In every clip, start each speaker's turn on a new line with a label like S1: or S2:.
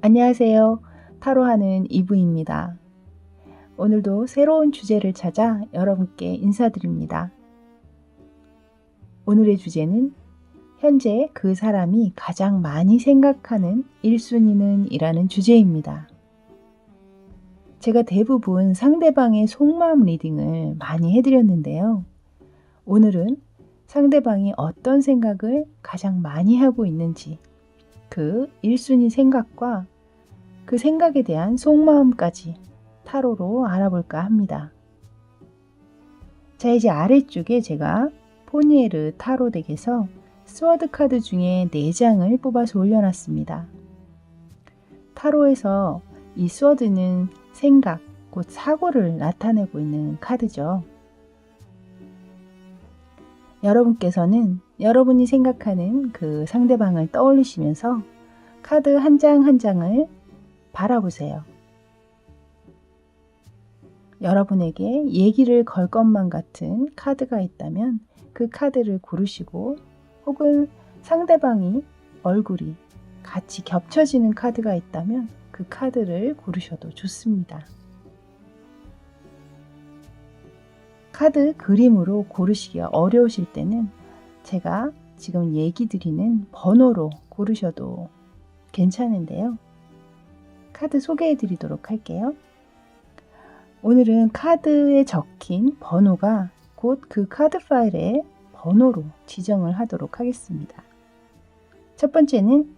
S1: 안녕하세요. 타로하는 이브입니다. 오늘도 새로운 주제를 찾아 여러분께 인사드립니다. 오늘의 주제는 현재 그 사람이 가장 많이 생각하는 1순위는 이라는 주제입니다. 제가 대부분 상대방의 속마음 리딩을 많이 해드렸는데요. 오늘은 상대방이 어떤 생각을 가장 많이 하고 있는지 그 1순위 생각과 그 생각에 대한 속마음까지 타로로 알아볼까 합니다. 자, 이제 아래쪽에 제가 포니에르 타로 덱에서 스워드 카드 중에 4장을 뽑아서 올려놨습니다. 타로에서 이 스워드는 생각, 곧 사고를 나타내고 있는 카드죠. 여러분께서는 여러분이 생각하는 그 상대방을 떠올리시면서 카드 한 장 한 장을 바라보세요. 여러분에게 얘기를 걸 것만 같은 카드가 있다면 그 카드를 고르시고, 혹은 상대방이 얼굴이 같이 겹쳐지는 카드가 있다면 그 카드를 고르셔도 좋습니다. 카드 그림으로 고르시기가 어려우실 때는 제가 지금 얘기 드리는 번호로 고르셔도 괜찮은데요. 카드 소개해 드리도록 할게요. 오늘은 카드에 적힌 번호가 곧 그 카드 파일의 번호로 지정을 하도록 하겠습니다. 첫 번째는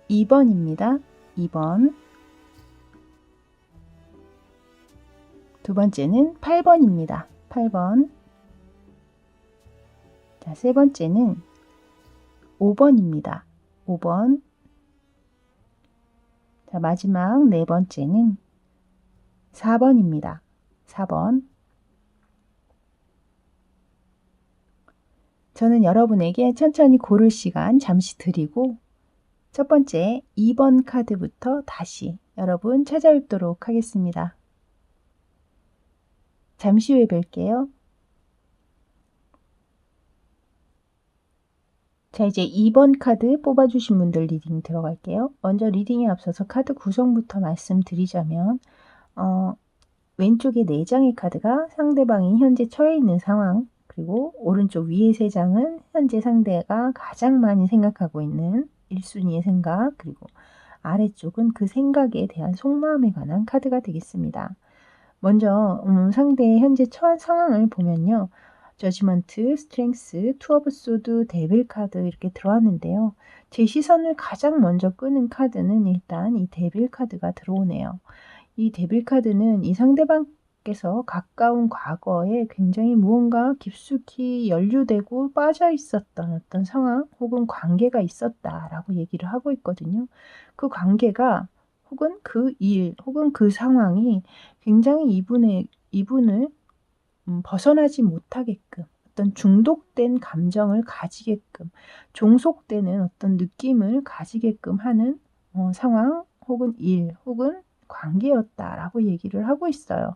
S1: 2번입니다. 2번. 두 번째는 8번입니다. 8번. 자, 세 번째는 5번입니다. 5번. 자, 마지막 네 번째는 4번입니다. 4번. 저는 여러분에게 천천히 고를 시간 잠시 드리고 첫 번째 2번 카드부터 다시 여러분 찾아뵙도록 하겠습니다. 잠시 후에 뵐게요. 자, 이제 2번 카드 뽑아주신 분들 리딩 들어갈게요. 먼저 리딩에 앞서서 카드 구성부터 말씀드리자면 왼쪽에 4장의 카드가 상대방이 현재 처해 있는 상황, 그리고 오른쪽 위에 3장은 현재 상대가 가장 많이 생각하고 있는 1순위의 생각, 그리고 아래쪽은 그 생각에 대한 속마음에 관한 카드가 되겠습니다. 먼저 상대의 현재 처한 상황을 보면요. 저지먼트, 스트렝스, 투 오브 소드, 데빌 카드 이렇게 들어왔는데요. 제 시선을 가장 먼저 끄는 카드는 일단 이 데빌 카드가 들어오네요. 이 데빌 카드는 이 상대방께서 가까운 과거에 굉장히 무언가 깊숙이 연루되고 빠져 있었던 어떤 상황 혹은 관계가 있었다라고 얘기를 하고 있거든요. 그 관계가 혹은 그 일 혹은 그 상황이 굉장히 이분을 벗어나지 못하게끔 어떤 중독된 감정을 가지게끔 종속되는 어떤 느낌을 가지게끔 하는 상황 혹은 일 혹은 관계였다라고 얘기를 하고 있어요.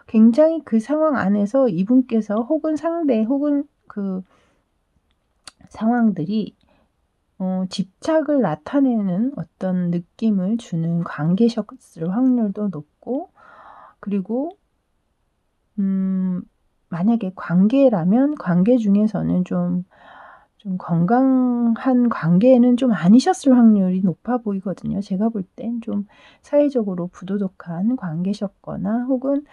S1: 굉장히 그 상황 안에서 이분께서 혹은 상대 혹은 그 상황들이 집착을 나타내는 어떤 느낌을 주는 관계셨을 확률도 높고, 그리고 만약에 관계라면 관계 중에서는 좀 건강한 관계는 좀 아니셨을 확률이 높아 보이거든요. 제가 볼 땐 좀 사회적으로 부도덕한 관계셨거나 혹은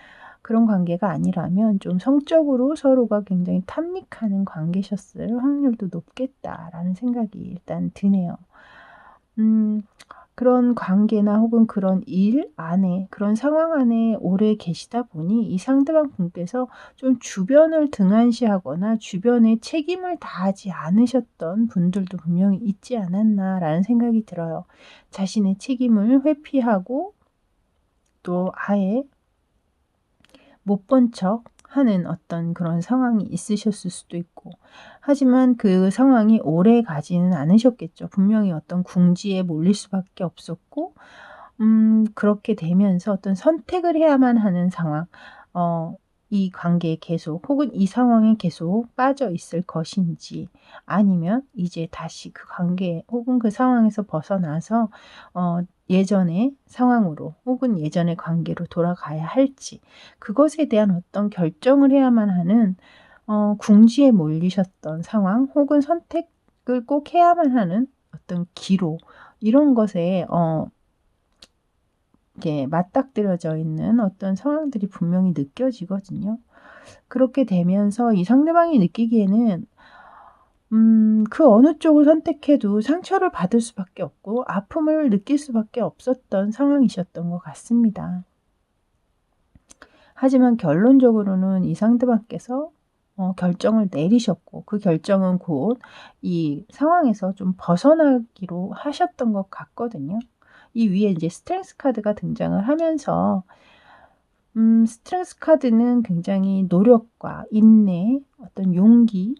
S1: 그런 관계가 아니라면 좀 성적으로 서로가 굉장히 탐닉하는 관계셨을 확률도 높겠다라는 생각이 일단 드네요. 그런 관계나 혹은 그런 일 안에, 그런 상황 안에 오래 계시다 보니 이 상대방 분께서 좀 주변을 등한시하거나 주변에 책임을 다하지 않으셨던 분들도 분명히 있지 않았나라는 생각이 들어요. 자신의 책임을 회피하고 또 아예 못 본 척 하는 어떤 그런 상황이 있으셨을 수도 있고, 하지만 그 상황이 오래 가지는 않으셨겠죠. 분명히 어떤 궁지에 몰릴 수밖에 없었고, 그렇게 되면서 어떤 선택을 해야만 하는 상황, 이 관계에 계속 혹은 이 상황에 계속 빠져 있을 것인지, 아니면 이제 다시 그 관계 혹은 그 상황에서 벗어나서 예전의 상황으로 혹은 예전의 관계로 돌아가야 할지 그것에 대한 어떤 결정을 해야만 하는 궁지에 몰리셨던 상황 혹은 선택을 꼭 해야만 하는 어떤 기로 이런 것에 이렇게 맞닥뜨려져 있는 어떤 상황들이 분명히 느껴지거든요. 그렇게 되면서 이 상대방이 느끼기에는 그 어느 쪽을 선택해도 상처를 받을 수밖에 없고 아픔을 느낄 수밖에 없었던 상황이셨던 것 같습니다. 하지만 결론적으로는 이 상대방께서 결정을 내리셨고 그 결정은 곧 이 상황에서 좀 벗어나기로 하셨던 것 같거든요. 이 위에 이제 스트렝스 카드가 등장을 하면서 스트렝스 카드는 굉장히 노력과 인내, 어떤 용기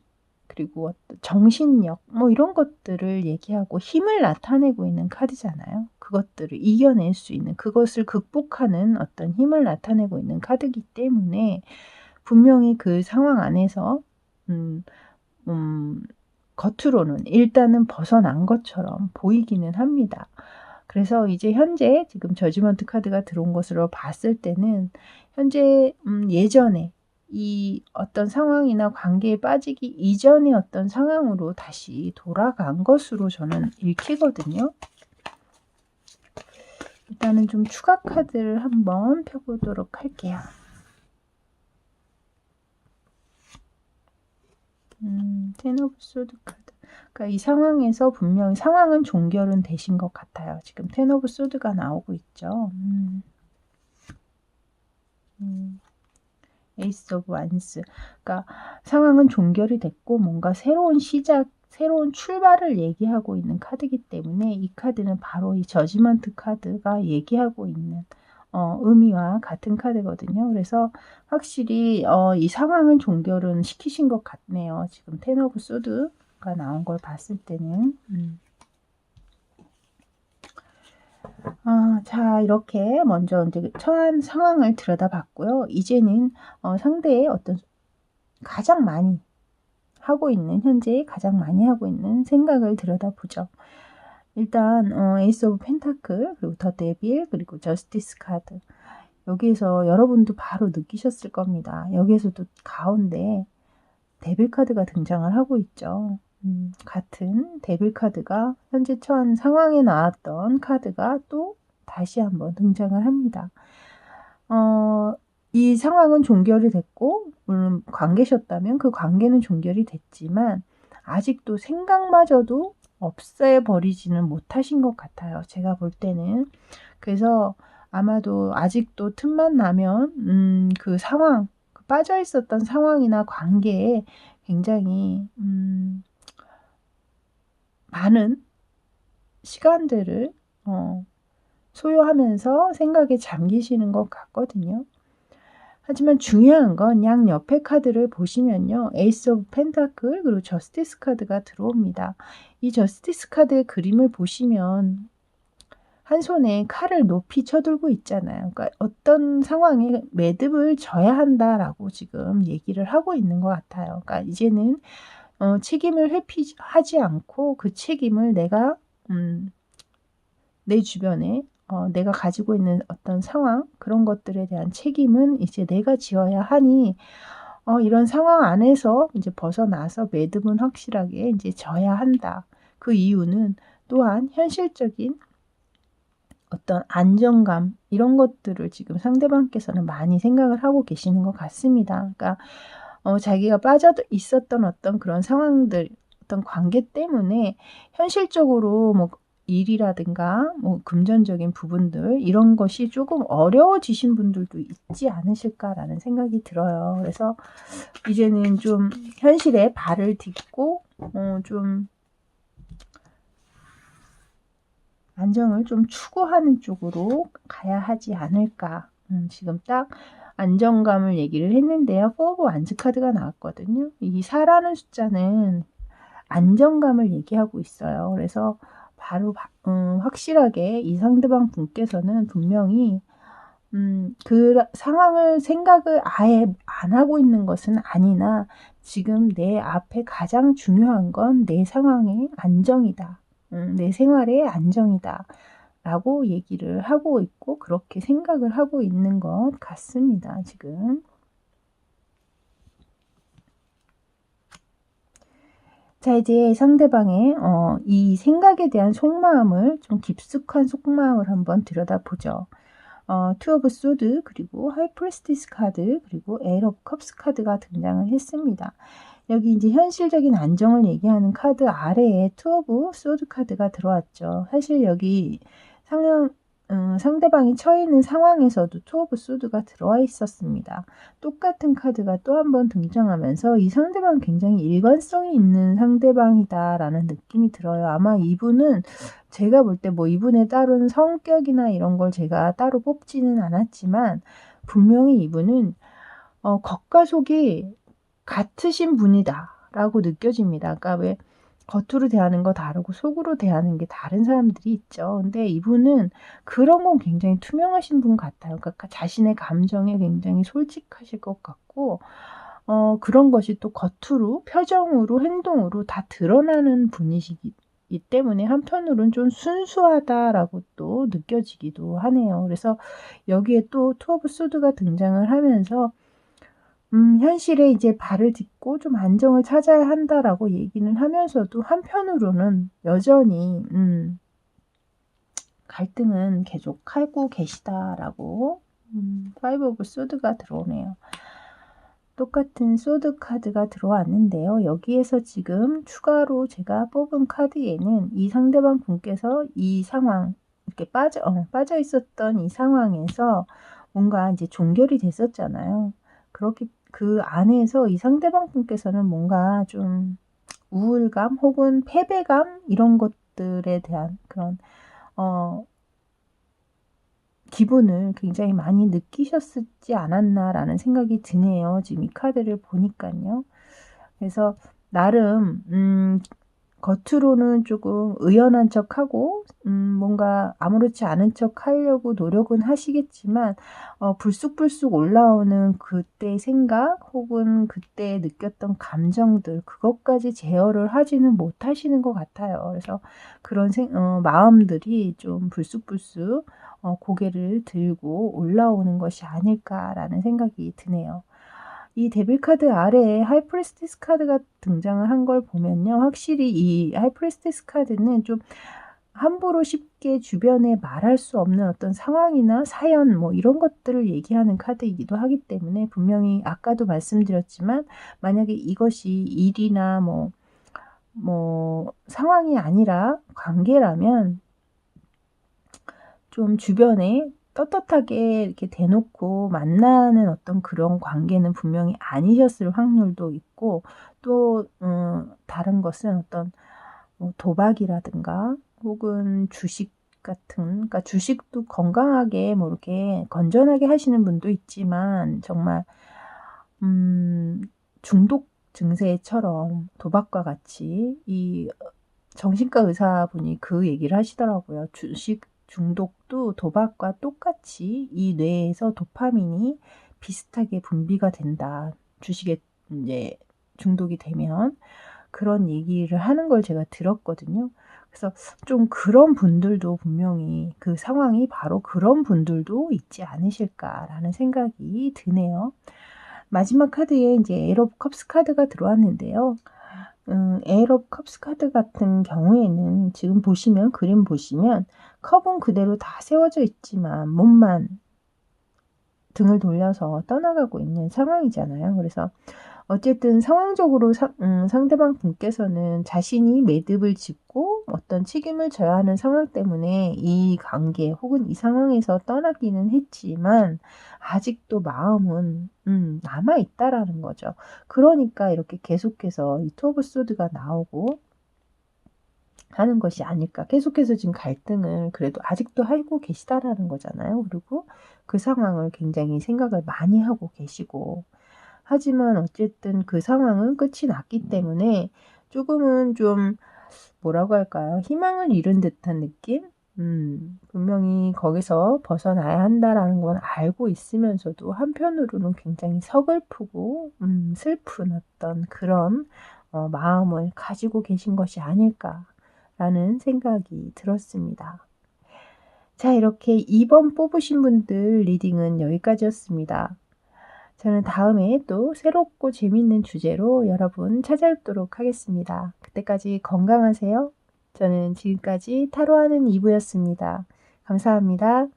S1: 그리고 어떤 정신력 뭐 이런 것들을 얘기하고 힘을 나타내고 있는 카드잖아요. 그것들을 이겨낼 수 있는 그것을 극복하는 어떤 힘을 나타내고 있는 카드이기 때문에 분명히 그 상황 안에서 음 겉으로는 일단은 벗어난 것처럼 보이기는 합니다. 그래서 이제 현재 지금 저지먼트 카드가 들어온 것으로 봤을 때는 현재 예전에 이 어떤 상황이나 관계에 빠지기 이전의 어떤 상황으로 다시 돌아간 것으로 저는 읽히거든요. 일단은 좀 추가 카드를 한번 펴보도록 할게요. 텐 오브 소드 카드. 그러니까 이 상황에서 분명히 상황은 종결은 되신 것 같아요. 지금 텐 오브 소드가 나오고 있죠. 에이스 오브 완스. 그러니까 상황은 종결이 됐고 뭔가 새로운 시작, 새로운 출발을 얘기하고 있는 카드이기 때문에 이 카드는 바로 이 저지먼트 카드가 얘기하고 있는 의미와 같은 카드거든요. 그래서 확실히 이 상황은 종결은 시키신 것 같네요. 지금 텐 오브 소드가 나온 걸 봤을 때는. 자, 이렇게 먼저 이제 처한 상황을 들여다봤고요. 이제는 상대의 어떤 가장 많이 하고 있는, 현재 가장 많이 하고 있는 생각을 들여다보죠. 일단 에이스 오브 펜타클, 그리고 더 데빌, 그리고 저스티스 카드. 여기에서 여러분도 바로 느끼셨을 겁니다. 여기에서도 가운데 데빌 카드가 등장을 하고 있죠. 같은 데빌 카드가 현재 처한 상황에 나왔던 카드가 또 다시 한번 등장을 합니다. 이 상황은 종결이 됐고 물론 관계셨다면 그 관계는 종결이 됐지만 아직도 생각마저도 없애버리지는 못하신 것 같아요. 제가 볼 때는. 그래서 아마도 아직도 틈만 나면 그 상황, 빠져 있었던 상황이나 관계에 굉장히 많은 시간들을 소요하면서 생각에 잠기시는 것 같거든요. 하지만 중요한 건 양 옆에 카드를 보시면요. 에이스 오브 펜타클 그리고 저스티스 카드가 들어옵니다. 이 저스티스 카드의 그림을 보시면 한 손에 칼을 높이 쳐들고 있잖아요. 그러니까 어떤 상황에 매듭을 져야 한다라고 지금 얘기를 하고 있는 것 같아요. 그러니까 이제는 책임을 회피하지 않고 그 책임을 내가 내 주변에 내가 가지고 있는 어떤 상황 그런 것들에 대한 책임은 이제 내가 지어야 하니 이런 상황 안에서 이제 벗어나서 매듭은 확실하게 이제 져야 한다. 그 이유는 또한 현실적인 어떤 안정감 이런 것들을 지금 상대방께서는 많이 생각을 하고 계시는 것 같습니다. 그러니까 자기가 빠져 있었던 어떤 그런 상황들, 어떤 관계 때문에 현실적으로 뭐 일이라든가 뭐 금전적인 부분들 이런 것이 조금 어려워지신 분들도 있지 않으실까라는 생각이 들어요. 그래서 이제는 좀 현실에 발을 딛고 좀 안정을 좀 추구하는 쪽으로 가야 하지 않을까. 지금 딱 안정감을 얘기를 했는데요. 4 오브 완즈 카드가 나왔거든요. 이 4라는 숫자는 안정감을 얘기하고 있어요. 그래서 바로 확실하게 이 상대방 분께서는 분명히 그 상황을 생각을 아예 안 하고 있는 것은 아니나 지금 내 앞에 가장 중요한 건 내 상황의 안정이다. 내 생활의 안정이다. 라고 얘기를 하고 있고 그렇게 생각을 하고 있는 것 같습니다, 지금. 자, 이제 상대방의 이 생각에 대한 속마음을 좀 깊숙한 속마음을 한번 들여다보죠. 투 오브 소드 그리고 하이 프리스티스 카드 그리고 에일 오브 컵스 카드가 등장을 했습니다. 여기 이제 현실적인 안정을 얘기하는 카드 아래에 투 오브 소드 카드가 들어왔죠. 사실 여기 상대방이 처해 있는 상황에서도 투 오브 소드가 들어와 있었습니다. 똑같은 카드가 또 한 번 등장하면서 이 상대방은 굉장히 일관성이 있는 상대방이다라는 느낌이 들어요. 아마 이분은 제가 볼 때 뭐 이분의 따른 성격이나 이런 걸 제가 따로 뽑지는 않았지만 분명히 이분은 겉과 속이 같으신 분이다라고 느껴집니다. 그러니까 왜 겉으로 대하는 거 다르고 속으로 대하는 게 다른 사람들이 있죠. 근데 이분은 그런 건 굉장히 투명하신 분 같아요. 그러니까 자신의 감정에 굉장히 솔직하실 것 같고 그런 것이 또 겉으로 표정으로 행동으로 다 드러나는 분이시기 때문에 한편으로는 좀 순수하다라고 또 느껴지기도 하네요. 그래서 여기에 또 투 오브 소드가 등장을 하면서 현실에 이제 발을 딛고 좀 안정을 찾아야 한다라고 얘기는 하면서도 한편으로는 여전히 갈등은 계속하고 계시다라고 파이브 오브 소드가 들어오네요. 똑같은 소드 카드가 들어왔는데요. 여기에서 지금 추가로 제가 뽑은 카드에는 이 상대방 분께서 이 상황 이렇게 빠져 있었던 이 상황에서 뭔가 이제 종결이 됐었잖아요. 그렇게 그 안에서 이 상대방 분께서는 뭔가 좀 우울감 혹은 패배감 이런 것들에 대한 그런 기분을 굉장히 많이 느끼셨지 않았나라는 생각이 드네요. 지금 이 카드를 보니까요. 그래서 나름 겉으로는 조금 의연한 척하고 뭔가 아무렇지 않은 척 하려고 노력은 하시겠지만 불쑥불쑥 올라오는 그때의 생각 혹은 그때 느꼈던 감정들 그것까지 제어를 하지는 못하시는 것 같아요. 그래서 그런 마음들이 좀 불쑥불쑥 고개를 들고 올라오는 것이 아닐까라는 생각이 드네요. 이 데빌 카드 아래에 하이프리스티스 카드가 등장을 한 걸 보면요. 확실히 이 하이프리스티스 카드는 좀 함부로 쉽게 주변에 말할 수 없는 어떤 상황이나 사연 뭐 이런 것들을 얘기하는 카드이기도 하기 때문에 분명히 아까도 말씀드렸지만 만약에 이것이 일이나 뭐 상황이 아니라 관계라면 좀 주변에 떳떳하게 이렇게 대놓고 만나는 어떤 그런 관계는 분명히 아니셨을 확률도 있고 또 다른 것은 어떤 도박이라든가 혹은 주식 같은 그러니까 주식도 건강하게 뭐 이렇게 건전하게 하시는 분도 있지만 정말 중독 증세처럼 도박과 같이 이 정신과 의사분이 그 얘기를 하시더라고요. 주식 중독도 도박과 똑같이 이 뇌에서 도파민이 비슷하게 분비가 된다. 주식에 이제 중독이 되면 그런 얘기를 하는 걸 제가 들었거든요. 그래서 좀 그런 분들도 분명히 그 상황이 바로 그런 분들도 있지 않으실까라는 생각이 드네요. 마지막 카드에 이제 에일 오브 컵스 카드가 들어왔는데요. 에일 오브 컵스 카드 같은 경우에는 지금 보시면 그림 보시면 컵은 그대로 다 세워져 있지만 몸만 등을 돌려서 떠나가고 있는 상황이잖아요. 그래서 어쨌든 상황적으로 상대방 분께서는 자신이 매듭을 짓고 어떤 책임을 져야 하는 상황 때문에 이 관계 혹은 이 상황에서 떠나기는 했지만 아직도 마음은 남아있다라는 거죠. 그러니까 이렇게 계속해서 이 투 오브 소드가 나오고 하는 것이 아닐까. 계속해서 지금 갈등을 그래도 아직도 하고 계시다라는 거잖아요. 그리고 그 상황을 굉장히 생각을 많이 하고 계시고 하지만 어쨌든 그 상황은 끝이 났기 때문에 조금은 좀 뭐라고 할까요? 희망을 잃은 듯한 느낌? 분명히 거기서 벗어나야 한다라는 건 알고 있으면서도 한편으로는 굉장히 서글프고 슬픈 어떤 그런 마음을 가지고 계신 것이 아닐까라는 생각이 들었습니다. 자, 이렇게 2번 뽑으신 분들 리딩은 여기까지였습니다. 저는 다음에 또 새롭고 재밌는 주제로 여러분 찾아뵙도록 하겠습니다. 그때까지 건강하세요. 저는 지금까지 타로하는 이브였습니다. 감사합니다.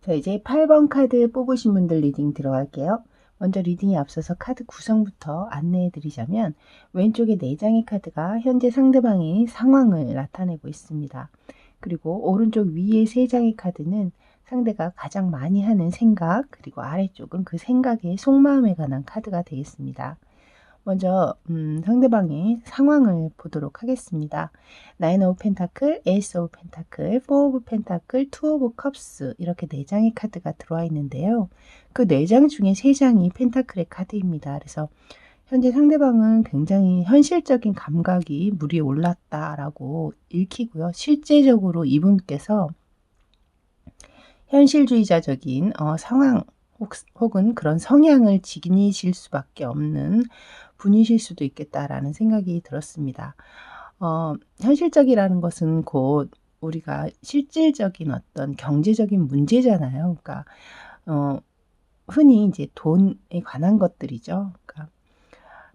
S1: 자, 이제 8번 카드 뽑으신 분들 리딩 들어갈게요. 먼저 리딩에 앞서서 카드 구성부터 안내해 드리자면 왼쪽에 4장의 카드가 현재 상대방의 상황을 나타내고 있습니다. 그리고 오른쪽 위에 3장의 카드는 상대가 가장 많이 하는 생각, 그리고 아래쪽은 그 생각의 속마음에 관한 카드가 되겠습니다. 먼저 상대방의 상황을 보도록 하겠습니다. 나인 오브 펜타클, 에이스 오브 펜타클, 포 오브 펜타클, 투 오브 컵스 이렇게 4장의 카드가 들어와 있는데요. 그 4장 중에 3장이 펜타클의 카드입니다. 그래서 현재 상대방은 굉장히 현실적인 감각이 물이 올랐다라고 읽히고요. 실제적으로 이분께서 현실주의자적인 상황 혹은 그런 성향을 지니실 수밖에 없는 분이실 수도 있겠다라는 생각이 들었습니다. 현실적이라는 것은 곧 우리가 실질적인 어떤 경제적인 문제잖아요. 그러니까 흔히 이제 돈에 관한 것들이죠. 그러니까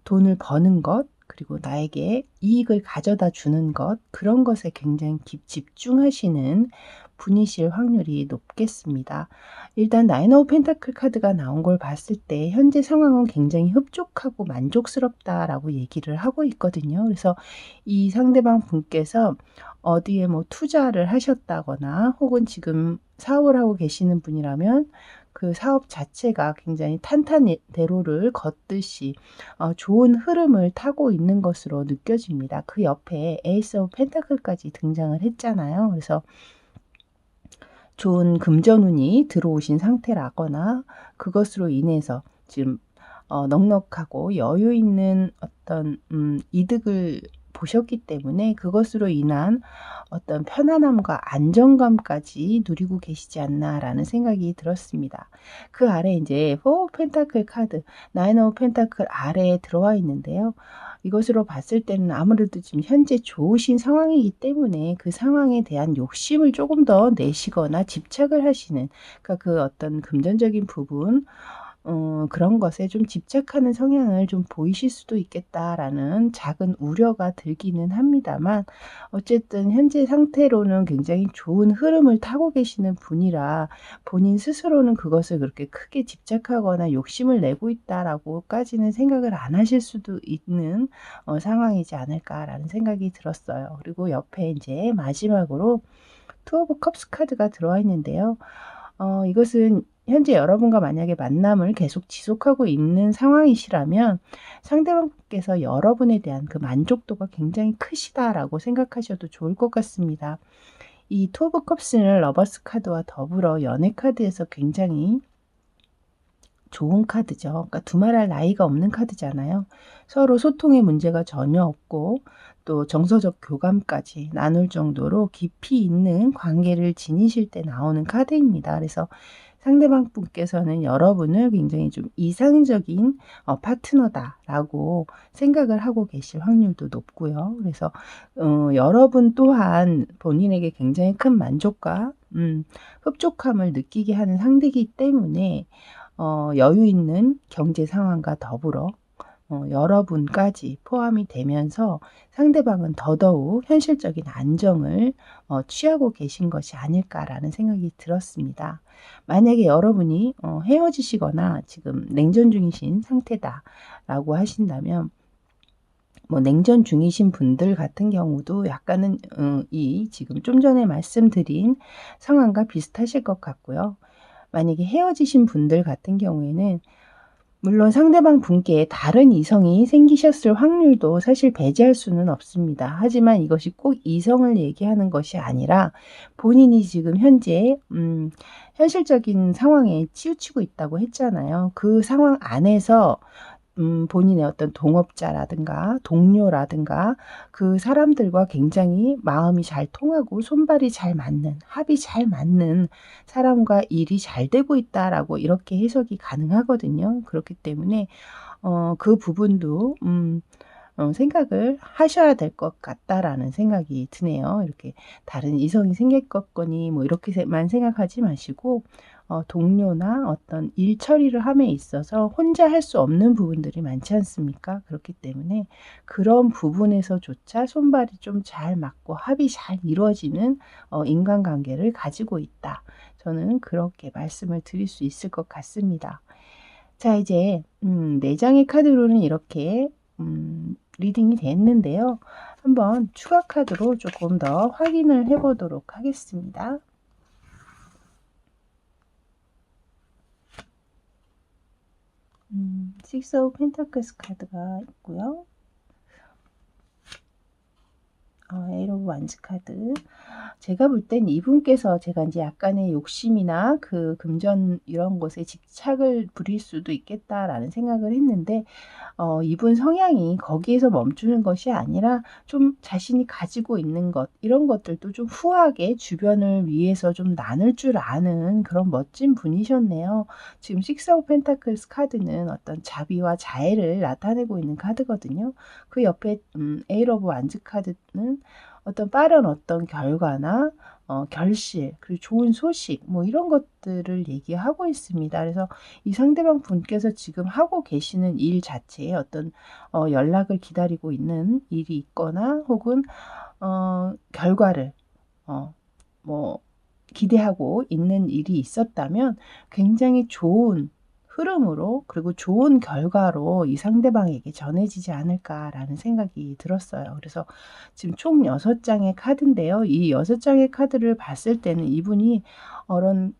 S1: 돈을 버는 것, 그리고 나에게 이익을 가져다 주는 것, 그런 것에 굉장히 집중하시는 분이실 확률이 높겠습니다. 일단 나인 오브 펜타클 카드가 나온 걸 봤을 때 현재 상황은 굉장히 흡족하고 만족스럽다라고 얘기를 하고 있거든요. 그래서 이 상대방 분께서 어디에 뭐 투자를 하셨다거나 혹은 지금 사업을 하고 계시는 분이라면 그 사업 자체가 굉장히 탄탄대로를 걷듯이 좋은 흐름을 타고 있는 것으로 느껴집니다. 그 옆에 에이스 오브 펜타클까지 등장을 했잖아요. 그래서 좋은 금전운이 들어오신 상태라거나 그것으로 인해서 지금 넉넉하고 여유 있는 어떤 이득을 보셨기 때문에 그것으로 인한 어떤 편안함과 안정감까지 누리고 계시지 않나라는 생각이 들었습니다. 그 아래 이제 4 오브 펜타클 카드, 9 오브 펜타클 아래에 들어와 있는데요. 이것으로 봤을 때는 아무래도 지금 현재 좋으신 상황이기 때문에 그 상황에 대한 욕심을 조금 더 내시거나 집착을 하시는, 그러니까 그 어떤 금전적인 부분, 그런 것에 좀 집착하는 성향을 좀 보이실 수도 있겠다라는 작은 우려가 들기는 합니다만, 어쨌든 현재 상태로는 굉장히 좋은 흐름을 타고 계시는 분이라 본인 스스로는 그것을 그렇게 크게 집착하거나 욕심을 내고 있다라고까지는 생각을 안 하실 수도 있는 상황이지 않을까라는 생각이 들었어요. 그리고 옆에 이제 마지막으로 투 오브 컵스 카드가 들어와 있는데요. 이것은 현재 여러분과 만약에 만남을 계속 지속하고 있는 상황이시라면 상대방께서 여러분에 대한 그 만족도가 굉장히 크시다라고 생각하셔도 좋을 것 같습니다. 이 투 오브 컵스는 러버스 카드와 더불어 연애 카드에서 굉장히 좋은 카드죠. 그러니까 두말할 나위가 없는 카드잖아요. 서로 소통의 문제가 전혀 없고 또 정서적 교감까지 나눌 정도로 깊이 있는 관계를 지니실 때 나오는 카드입니다. 그래서 상대방 분께서는 여러분을 굉장히 좀 이상적인 파트너다라고 생각을 하고 계실 확률도 높고요. 그래서 여러분 또한 본인에게 굉장히 큰 만족과 흡족함을 느끼게 하는 상대이기 때문에 여유 있는 경제 상황과 더불어 여러분까지 포함이 되면서 상대방은 더더욱 현실적인 안정을 취하고 계신 것이 아닐까라는 생각이 들었습니다. 만약에 여러분이 헤어지시거나 지금 냉전 중이신 상태다라고 하신다면 뭐 냉전 중이신 분들 같은 경우도 약간은 이 지금 좀 전에 말씀드린 상황과 비슷하실 것 같고요. 만약에 헤어지신 분들 같은 경우에는 물론 상대방 분께 다른 이성이 생기셨을 확률도 사실 배제할 수는 없습니다. 하지만 이것이 꼭 이성을 얘기하는 것이 아니라 본인이 지금 현재 현실적인 상황에 치우치고 있다고 했잖아요. 그 상황 안에서 본인의 어떤 동업자라든가 동료라든가 그 사람들과 굉장히 마음이 잘 통하고 손발이 잘 맞는, 합이 잘 맞는 사람과 일이 잘 되고 있다라고 이렇게 해석이 가능하거든요. 그렇기 때문에 그 부분도 생각을 하셔야 될 것 같다라는 생각이 드네요. 이렇게 다른 이성이 생겼거니 뭐 이렇게만 생각하지 마시고 동료나 어떤 일 처리를 함에 있어서 혼자 할 수 없는 부분들이 많지 않습니까? 그렇기 때문에 그런 부분에서조차 손발이 좀 잘 맞고 합이 잘 이루어지는 인간관계를 가지고 있다. 저는 그렇게 말씀을 드릴 수 있을 것 같습니다. 자, 이제 4장의 카드로는 이렇게 리딩이 됐는데요. 한번 추가 카드로 조금 더 확인을 해 보도록 하겠습니다. 식스 오브 펜타클스 카드가 있고요. 에이트 오브 완즈 카드. 제가 볼 땐 이분께서 제가 이제 약간의 욕심이나 그 금전 이런 것에 집착을 부릴 수도 있겠다라는 생각을 했는데 이분 성향이 거기에서 멈추는 것이 아니라 좀 자신이 가지고 있는 것 이런 것들도 좀 후하게 주변을 위해서 좀 나눌 줄 아는 그런 멋진 분이셨네요. 지금 식스 오브 펜타클스 카드는 어떤 자비와 자애를 나타내고 있는 카드거든요. 그 옆에 에이트 오브 완즈 카드는 어떤 빠른 어떤 결과나 결실 그리고 좋은 소식 뭐 이런 것들을 얘기하고 있습니다. 그래서 이 상대방 분께서 지금 하고 계시는 일 자체에 어떤 연락을 기다리고 있는 일이 있거나 혹은 결과를 뭐 기대하고 있는 일이 있었다면 굉장히 좋은 흐름으로 그리고 좋은 결과로 이 상대방에게 전해지지 않을까라는 생각이 들었어요. 그래서 지금 총 6장의 카드인데요. 이 6장의 카드를 봤을 때는 이분이 이런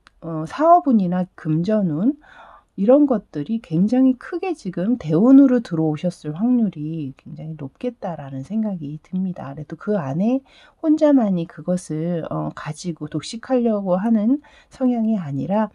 S1: 사업운이나 금전운 이런 것들이 굉장히 크게 지금 대운으로 들어오셨을 확률이 굉장히 높겠다라는 생각이 듭니다. 그래도 그 안에 혼자만이 그것을 가지고 독식하려고 하는 성향이 아니라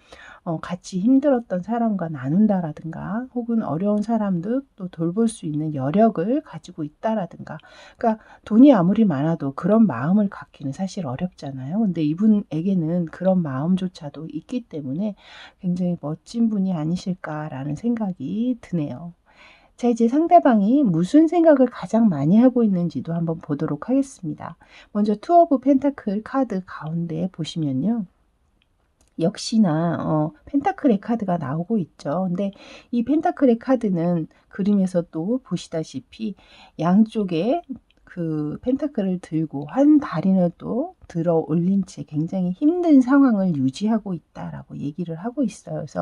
S1: 같이 힘들었던 사람과 나눈다라든가 혹은 어려운 사람도 또 돌볼 수 있는 여력을 가지고 있다라든가 그러니까 돈이 아무리 많아도 그런 마음을 갖기는 사실 어렵잖아요. 근데 이분에게는 그런 마음조차도 있기 때문에 굉장히 멋진 분이 아니실까라는 생각이 드네요. 자, 이제 상대방이 무슨 생각을 가장 많이 하고 있는지도 한번 보도록 하겠습니다. 먼저 투 오브 펜타클 카드 가운데 보시면요. 역시나 펜타클의 카드가 나오고 있죠. 근데 이 펜타클의 카드는 그림에서도 보시다시피 양쪽에 그 펜타클을 들고 한 다리는 또 들어 올린 채 굉장히 힘든 상황을 유지하고 있다라고 얘기를 하고 있어요. 그래서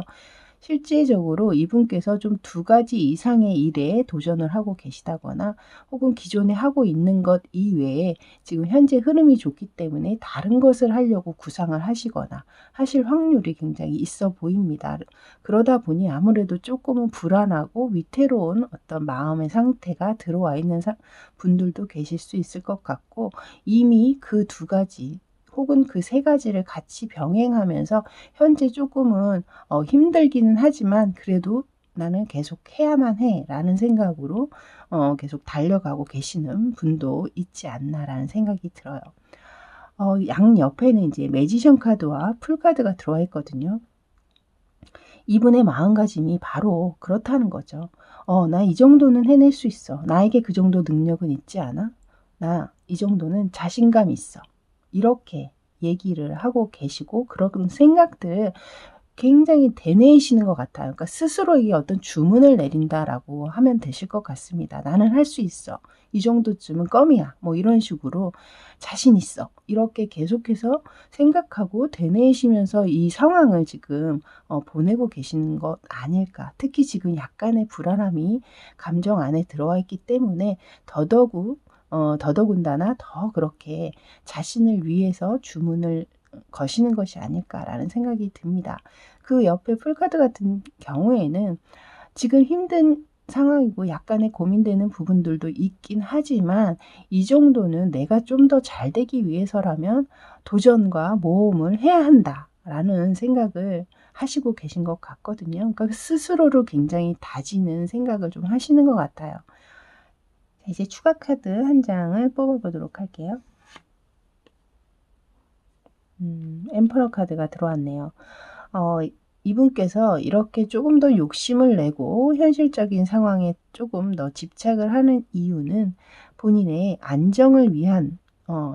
S1: 실제적으로 이분께서 좀 2가지 이상의 일에 도전을 하고 계시다거나 혹은 기존에 하고 있는 것 이외에 지금 현재 흐름이 좋기 때문에 다른 것을 하려고 구상을 하시거나 하실 확률이 굉장히 있어 보입니다. 그러다 보니 아무래도 조금은 불안하고 위태로운 어떤 마음의 상태가 들어와 있는 분들도 계실 수 있을 것 같고 이미 그 2가지 혹은 그 3가지를 같이 병행하면서 현재 조금은 힘들기는 하지만 그래도 나는 계속 해야만 해라는 생각으로 계속 달려가고 계시는 분도 있지 않나라는 생각이 들어요. 양 옆에는 이제 매지션 카드와 풀 카드가 들어와 있거든요. 이분의 마음가짐이 바로 그렇다는 거죠. 나 이 정도는 해낼 수 있어. 나에게 그 정도 능력은 있지 않아? 나 이 정도는 자신감 있어. 이렇게 얘기를 하고 계시고 그런 생각들 굉장히 되뇌이시는 것 같아요. 그러니까 스스로에게 어떤 주문을 내린다라고 하면 되실 것 같습니다. 나는 할 수 있어. 이 정도쯤은 껌이야. 뭐 이런 식으로 자신 있어. 이렇게 계속해서 생각하고 되뇌이시면서 이 상황을 지금 보내고 계시는 것 아닐까. 특히 지금 약간의 불안함이 감정 안에 들어와 있기 때문에 더더군다나 더 그렇게 자신을 위해서 주문을 거시는 것이 아닐까라는 생각이 듭니다. 그 옆에 풀카드 같은 경우에는 지금 힘든 상황이고 약간의 고민되는 부분들도 있긴 하지만 이 정도는 내가 좀 더 잘 되기 위해서라면 도전과 모험을 해야 한다라는 생각을 하시고 계신 것 같거든요. 그러니까 스스로를 굉장히 다지는 생각을 좀 하시는 것 같아요. 자, 이제 추가 카드 한 장을 뽑아보도록 할게요. 엠퍼러 카드가 들어왔네요. 이분께서 이렇게 조금 더 욕심을 내고 현실적인 상황에 조금 더 집착을 하는 이유는 본인의 안정을 위한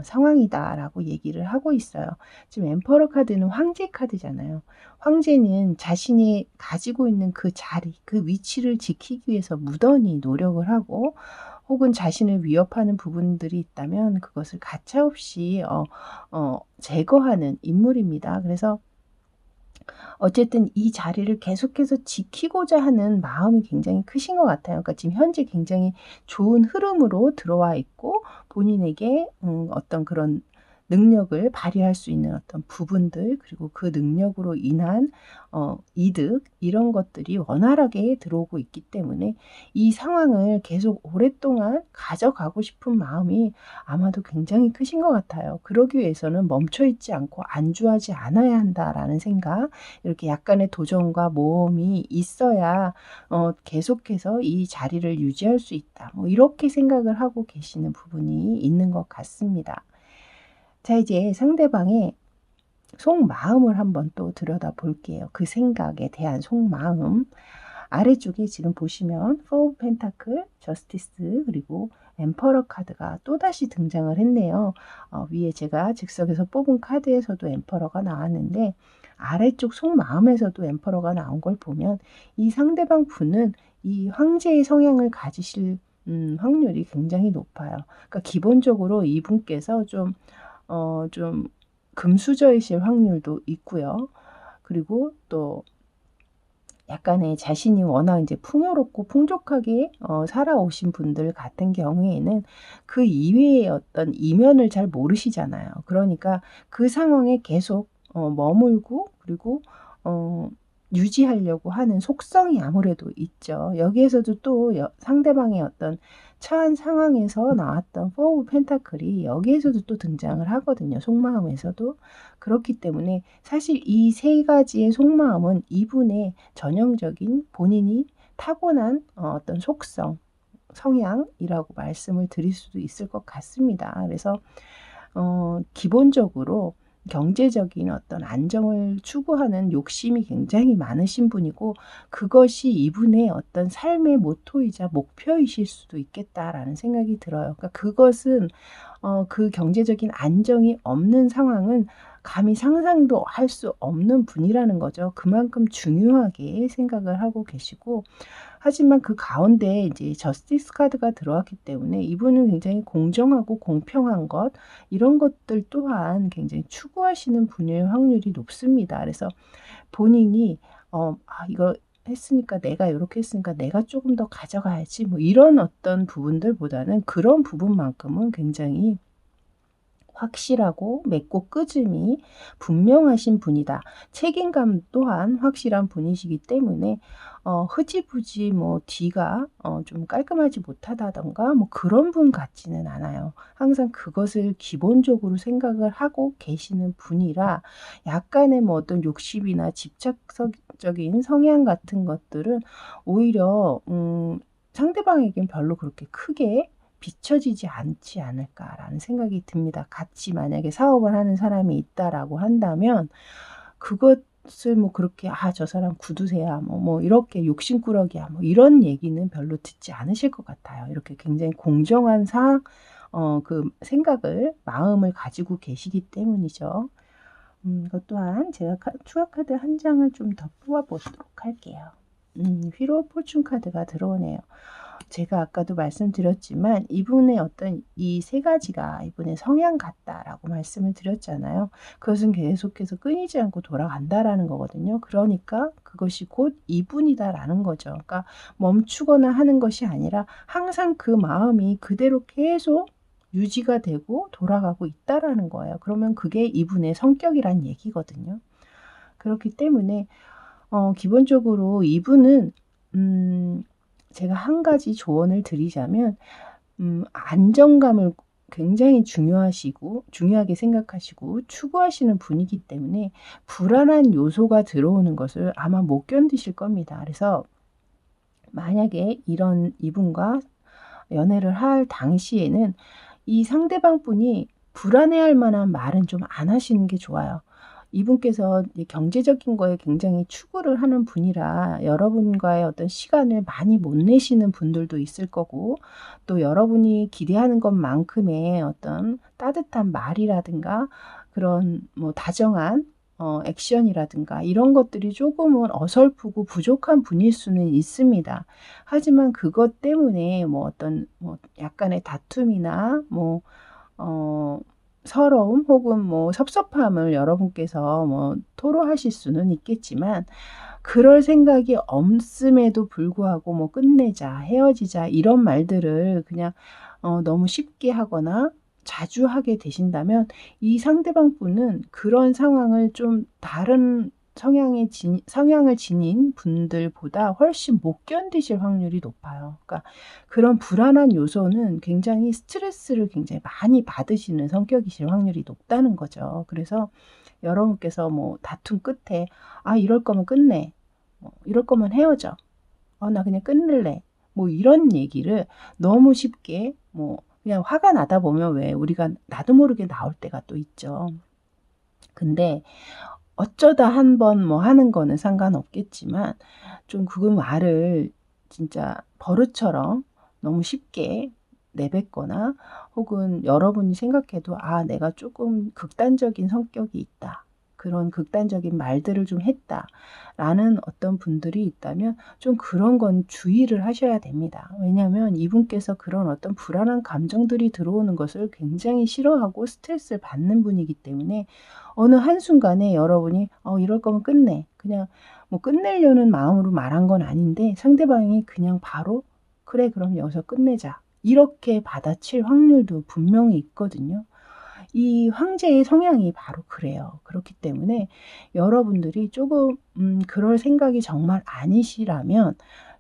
S1: 상황이다라고 얘기를 하고 있어요. 지금 엠퍼러 카드는 황제 카드잖아요. 황제는 자신이 가지고 있는 그 자리, 그 위치를 지키기 위해서 무던히 노력을 하고 혹은 자신을 위협하는 부분들이 있다면 그것을 가차없이 제거하는 인물입니다. 그래서 어쨌든 이 자리를 계속해서 지키고자 하는 마음이 굉장히 크신 것 같아요. 그러니까 지금 현재 굉장히 좋은 흐름으로 들어와 있고 본인에게 어떤 그런 능력을 발휘할 수 있는 어떤 부분들 그리고 그 능력으로 인한 이득 이런 것들이 원활하게 들어오고 있기 때문에 이 상황을 계속 오랫동안 가져가고 싶은 마음이 아마도 굉장히 크신 것 같아요. 그러기 위해서는 멈춰 있지 않고 안주하지 않아야 한다라는 생각 이렇게 약간의 도전과 모험이 있어야 계속해서 이 자리를 유지할 수 있다. 뭐 이렇게 생각을 하고 계시는 부분이 있는 것 같습니다. 자, 이제 상대방의 속마음을 한번 또 들여다 볼게요. 그 생각에 대한 속마음. 아래쪽에 지금 보시면 포 오브 펜타클, 저스티스 그리고 엠퍼러 카드가 또다시 등장을 했네요. 위에 제가 즉석에서 뽑은 카드에서도 엠퍼러가 나왔는데 아래쪽 속마음에서도 엠퍼러가 나온 걸 보면 이 상대방 분은 이 황제의 성향을 가지실 확률이 굉장히 높아요. 그러니까 기본적으로 이분께서 좀 금수저이실 확률도 있고요. 그리고 또 약간의 자신이 워낙 이제 풍요롭고 풍족하게 살아오신 분들 같은 경우에는 그 이외의 어떤 이면을 잘 모르시잖아요. 그러니까 그 상황에 계속 머물고 그리고 유지하려고 하는 속성이 아무래도 있죠. 여기에서도 또 상대방의 어떤 처한 상황에서 나왔던 포 오브 펜타클이 여기에서도 또 등장을 하거든요. 속마음에서도. 그렇기 때문에 사실 이 세 가지의 속마음은 이분의 전형적인 본인이 타고난 어떤 속성, 성향이라고 말씀을 드릴 수도 있을 것 같습니다. 그래서 기본적으로 경제적인 어떤 안정을 추구하는 욕심이 굉장히 많으신 분이고 그것이 이분의 어떤 삶의 모토이자 목표이실 수도 있겠다라는 생각이 들어요. 그러니까 그것은 그 경제적인 안정이 없는 상황은 감히 상상도 할 수 없는 분이라는 거죠. 그만큼 중요하게 생각을 하고 계시고 하지만 그 가운데 이제 저스티스 카드가 들어왔기 때문에 이분은 굉장히 공정하고 공평한 것 이런 것들 또한 굉장히 추구하시는 분일 확률이 높습니다. 그래서 본인이 이거 했으니까 내가 이렇게 했으니까 내가 조금 더 가져가야지 뭐 이런 어떤 부분들보다는 그런 부분만큼은 굉장히 확실하고 맺고 끄짐이 분명하신 분이다. 책임감 또한 확실한 분이시기 때문에 흐지부지 뭐 뒤가 좀 깔끔하지 못하다던가 뭐 그런 분 같지는 않아요. 항상 그것을 기본적으로 생각을 하고 계시는 분이라 약간의 뭐 어떤 욕심이나 집착적인 성향 같은 것들은 오히려 상대방에겐 별로 그렇게 크게 비춰지지 않지 않을까라는 생각이 듭니다. 같이 만약에 사업을 하는 사람이 있다라고 한다면 그것을 뭐 그렇게 저 사람 구두쇠야 뭐 이렇게 욕심꾸러기야 뭐 이런 얘기는 별로 듣지 않으실 것 같아요. 이렇게 굉장히 공정한 그 생각을 마음을 가지고 계시기 때문이죠. 그것 또한 제가 추가 카드 한 장을 좀 더 뽑아보도록 할게요. 휘로 오브 포춘 카드가 들어오네요. 제가 아까도 말씀드렸지만 이분의 어떤 이 세 가지가 이분의 성향 같다라고 말씀을 드렸잖아요. 그것은 계속해서 끊이지 않고 돌아간다라는 거거든요. 그러니까 그것이 곧 이분이다라는 거죠. 그러니까 멈추거나 하는 것이 아니라 항상 그 마음이 그대로 계속 유지가 되고 돌아가고 있다라는 거예요. 그러면 그게 이분의 성격이란 얘기거든요. 그렇기 때문에 기본적으로 이분은 제가 한 가지 조언을 드리자면 안정감을 굉장히 중요하게 생각하시고 추구하시는 분이기 때문에 불안한 요소가 들어오는 것을 아마 못 견디실 겁니다. 그래서 만약에 이분과 연애를 할 당시에는 이 상대방 분이 불안해할 만한 말은 좀 안 하시는 게 좋아요. 이분께서 이제 경제적인 거에 굉장히 추구를 하는 분이라 여러분과의 어떤 시간을 많이 못 내시는 분들도 있을 거고, 또 여러분이 기대하는 것만큼의 어떤 따뜻한 말이라든가 그런 뭐 다정한 액션이라든가 이런 것들이 조금은 어설프고 부족한 분일 수는 있습니다. 하지만 그것 때문에 뭐 어떤 뭐 약간의 다툼이나 뭐 서러움 혹은 뭐 섭섭함을 여러분께서 뭐 토로하실 수는 있겠지만, 그럴 생각이 없음에도 불구하고 뭐 끝내자, 헤어지자 이런 말들을 그냥 너무 쉽게 하거나 자주 하게 되신다면, 이 상대방 분은 그런 상황을 좀 다른 성향을 지닌 분들보다 훨씬 못 견디실 확률이 높아요. 그러니까 그런 불안한 요소는 굉장히 스트레스를 굉장히 많이 받으시는 성격이실 확률이 높다는 거죠. 그래서 여러분께서 뭐 다툼 끝에 이럴 거면 끝내. 이럴 거면 헤어져. 나 그냥 끊을래. 뭐 이런 얘기를 너무 쉽게 뭐 그냥 화가 나다 보면 왜 우리가 나도 모르게 나올 때가 또 있죠. 근데 어쩌다 한 번 뭐 하는 거는 상관없겠지만, 좀 그 말을 진짜 버릇처럼 너무 쉽게 내뱉거나, 혹은 여러분이 생각해도 내가 조금 극단적인 성격이 있다, 그런 극단적인 말들을 좀 했다라는 어떤 분들이 있다면 좀 그런 건 주의를 하셔야 됩니다. 왜냐하면 이분께서 그런 어떤 불안한 감정들이 들어오는 것을 굉장히 싫어하고 스트레스를 받는 분이기 때문에, 어느 한순간에 여러분이 이럴 거면 끝내. 그냥 뭐 끝내려는 마음으로 말한 건 아닌데 상대방이 그냥 바로 그래 그럼 여기서 끝내자, 이렇게 받아칠 확률도 분명히 있거든요. 이 황제의 성향이 바로 그래요. 그렇기 때문에 여러분들이 조금 그럴 생각이 정말 아니시라면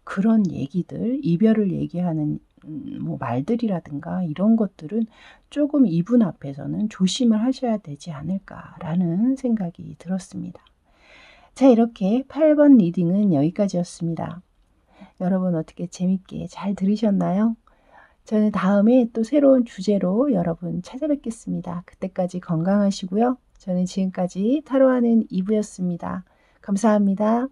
S1: 그런 얘기들, 이별을 얘기하는 뭐 말들이라든가 이런 것들은 조금 이분 앞에서는 조심을 하셔야 되지 않을까라는 생각이 들었습니다. 자, 이렇게 8번 리딩은 여기까지였습니다. 여러분 어떻게 재밌게 잘 들으셨나요? 저는 다음에 또 새로운 주제로 여러분 찾아뵙겠습니다. 그때까지 건강하시고요. 저는 지금까지 타로하는 이브였습니다. 감사합니다.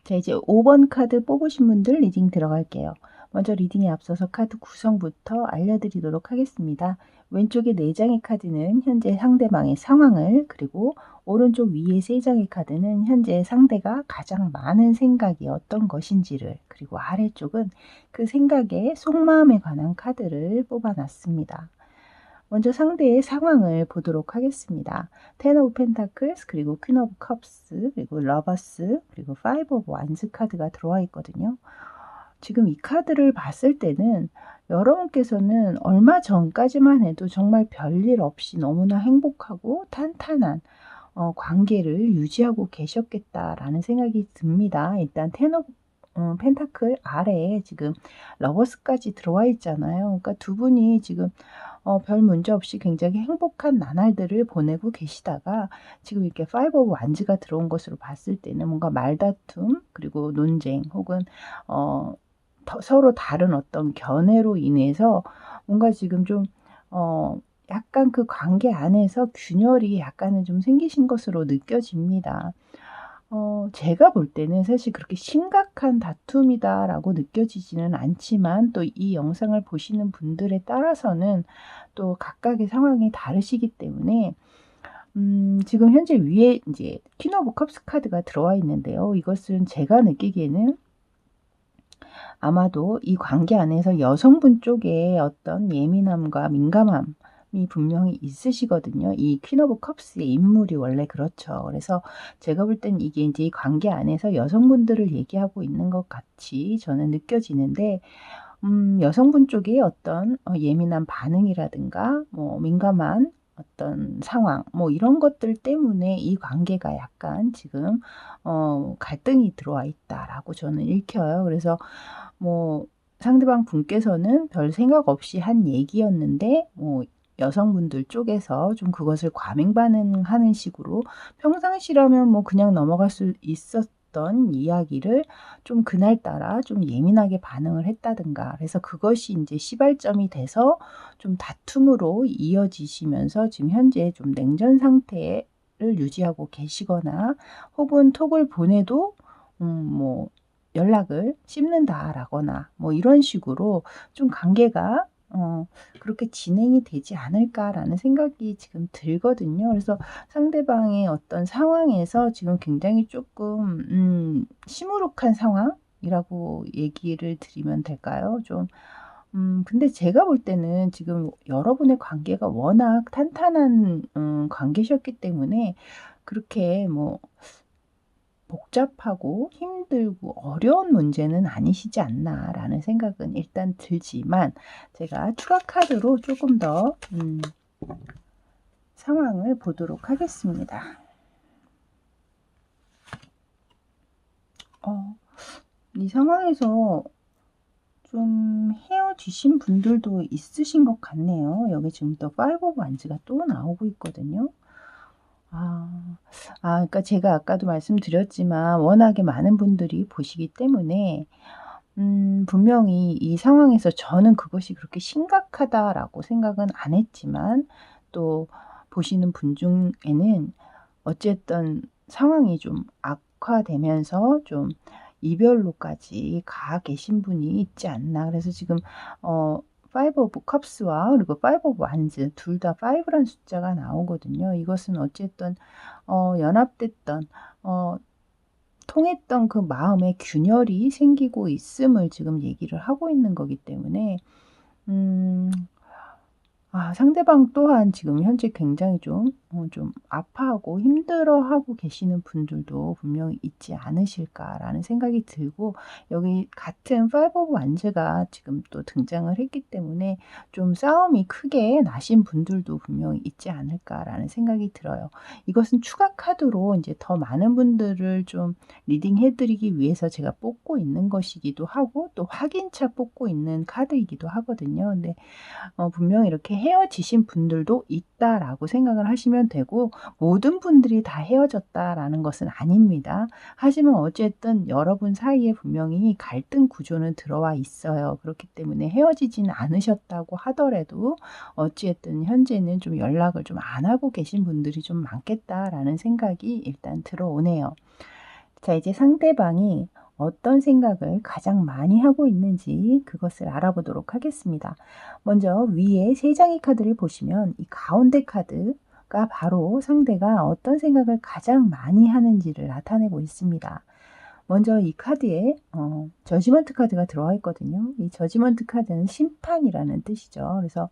S1: 자, 이제 5번 카드 뽑으신 분들 리딩 들어갈게요. 먼저 리딩에 앞서서 카드 구성부터 알려드리도록 하겠습니다. 왼쪽에 4장의 카드는 현재 상대방의 상황을, 그리고 오른쪽 위에 3장의 카드는 현재 상대가 가장 많은 생각이 어떤 것인지를, 그리고 아래쪽은 그 생각의 속마음에 관한 카드를 뽑아놨습니다. 먼저 상대의 상황을 보도록 하겠습니다. 텐 오브 펜타클스, 그리고 퀸 오브 컵스, 그리고 러버스, 그리고 파이브 오브 완즈 카드가 들어와 있거든요. 지금 이 카드를 봤을 때는 여러분께서는 얼마 전까지만 해도 정말 별일 없이 너무나 행복하고 탄탄한 관계를 유지하고 계셨겠다라는 생각이 듭니다. 일단 텐 오브 펜타클 아래에 지금 러버스까지 들어와 있잖아요. 그러니까 두 분이 지금 별 문제 없이 굉장히 행복한 나날들을 보내고 계시다가, 지금 이렇게 파이브 오브 완즈가 들어온 것으로 봤을 때는 뭔가 말다툼, 그리고 논쟁, 혹은 서로 다른 어떤 견해로 인해서 뭔가 지금 좀 약간 그 관계 안에서 균열이 약간은 좀 생기신 것으로 느껴집니다. 제가 볼 때는 사실 그렇게 심각한 다툼이다라고 느껴지지는 않지만, 또 이 영상을 보시는 분들에 따라서는 또 각각의 상황이 다르시기 때문에 지금 현재 위에 이제 퀸 오브 컵스 카드가 들어와 있는데요. 이것은 제가 느끼기에는 아마도 이 관계 안에서 여성분 쪽에 어떤 예민함과 민감함이 분명히 있으시거든요. 이 퀸 오브 컵스의 인물이 원래 그렇죠. 그래서 제가 볼 땐 이게 이제 이 관계 안에서 여성분들을 얘기하고 있는 것 같이 저는 느껴지는데, 여성분 쪽의 어떤 예민한 반응이라든가 뭐 민감한 어떤 상황, 뭐 이런 것들 때문에 이 관계가 약간 지금 갈등이 들어와 있다라고 저는 읽혀요. 그래서 뭐 상대방 분께서는 별 생각 없이 한 얘기였는데, 뭐 여성분들 쪽에서 좀 그것을 과민 반응하는 식으로, 평상시라면 뭐 그냥 넘어갈 수 했던 이야기를 좀 그날따라 좀 예민하게 반응을 했다든가, 그래서 그것이 인제 시발점이 돼서 좀 다툼으로 이어지시면서 지금 현재 좀 냉전 상태를 유지하고 계시거나, 혹은 톡을 보내도 뭐 연락을 씹는다라거나 뭐 이런 식으로 좀 관계가 그렇게 진행이 되지 않을까라는 생각이 지금 들거든요. 그래서 상대방의 어떤 상황에서 지금 굉장히 조금 시무룩한 상황이라고 얘기를 드리면 될까요? 좀 근데 제가 볼 때는 지금 여러분의 관계가 워낙 탄탄한 관계셨기 때문에 그렇게 뭐 복잡하고 힘들고 어려운 문제는 아니시지 않나라는 생각은 일단 들지만, 제가 추가 카드로 조금 더 상황을 보도록 하겠습니다. 이 상황에서 좀 헤어지신 분들도 있으신 것 같네요. 여기 지금 또 파이브 오브 완즈가 또 나오고 있거든요. 그러니까 제가 아까도 말씀드렸지만 워낙에 많은 분들이 보시기 때문에 분명히 이 상황에서 저는 그것이 그렇게 심각하다라고 생각은 안 했지만, 또 보시는 분 중에는 어쨌든 상황이 좀 악화되면서 좀 이별로까지 가 계신 분이 있지 않나. 그래서 지금 파이브 오브 컵스와 그리고 파이브 오브 완즈 둘 다 5라는 숫자가 나오거든요. 이것은 어쨌든 연합됐던 통했던 그 마음의 균열이 생기고 있음을 지금 얘기를 하고 있는 거기 때문에 상대방 또한 지금 현재 굉장히 좀 아파하고 힘들어하고 계시는 분들도 분명히 있지 않으실까라는 생각이 들고, 여기 같은 파이브 오브 완즈가 지금 또 등장을 했기 때문에 좀 싸움이 크게 나신 분들도 분명히 있지 않을까라는 생각이 들어요. 이것은 추가 카드로 이제 더 많은 분들을 좀 리딩해 드리기 위해서 제가 뽑고 있는 것이기도 하고, 또 확인차 뽑고 있는 카드이기도 하거든요. 근데 분명히 이렇게 헤어지신 분들도 있다라고 생각을 하시면 되고, 모든 분들이 다 헤어졌다라는 것은 아닙니다. 하지만 어쨌든 여러분 사이에 분명히 갈등 구조는 들어와 있어요. 그렇기 때문에 헤어지진 않으셨다고 하더라도 어찌됐든 현재는 좀 연락을 좀 안 하고 계신 분들이 좀 많겠다라는 생각이 일단 들어오네요. 자, 이제 상대방이 어떤 생각을 가장 많이 하고 있는지 그것을 알아보도록 하겠습니다. 먼저 위에 세 장의 카드를 보시면 이 가운데 카드가 바로 상대가 어떤 생각을 가장 많이 하는지를 나타내고 있습니다. 먼저 이 카드에 저지먼트 카드가 들어와 있거든요. 이 저지먼트 카드는 심판이라는 뜻이죠. 그래서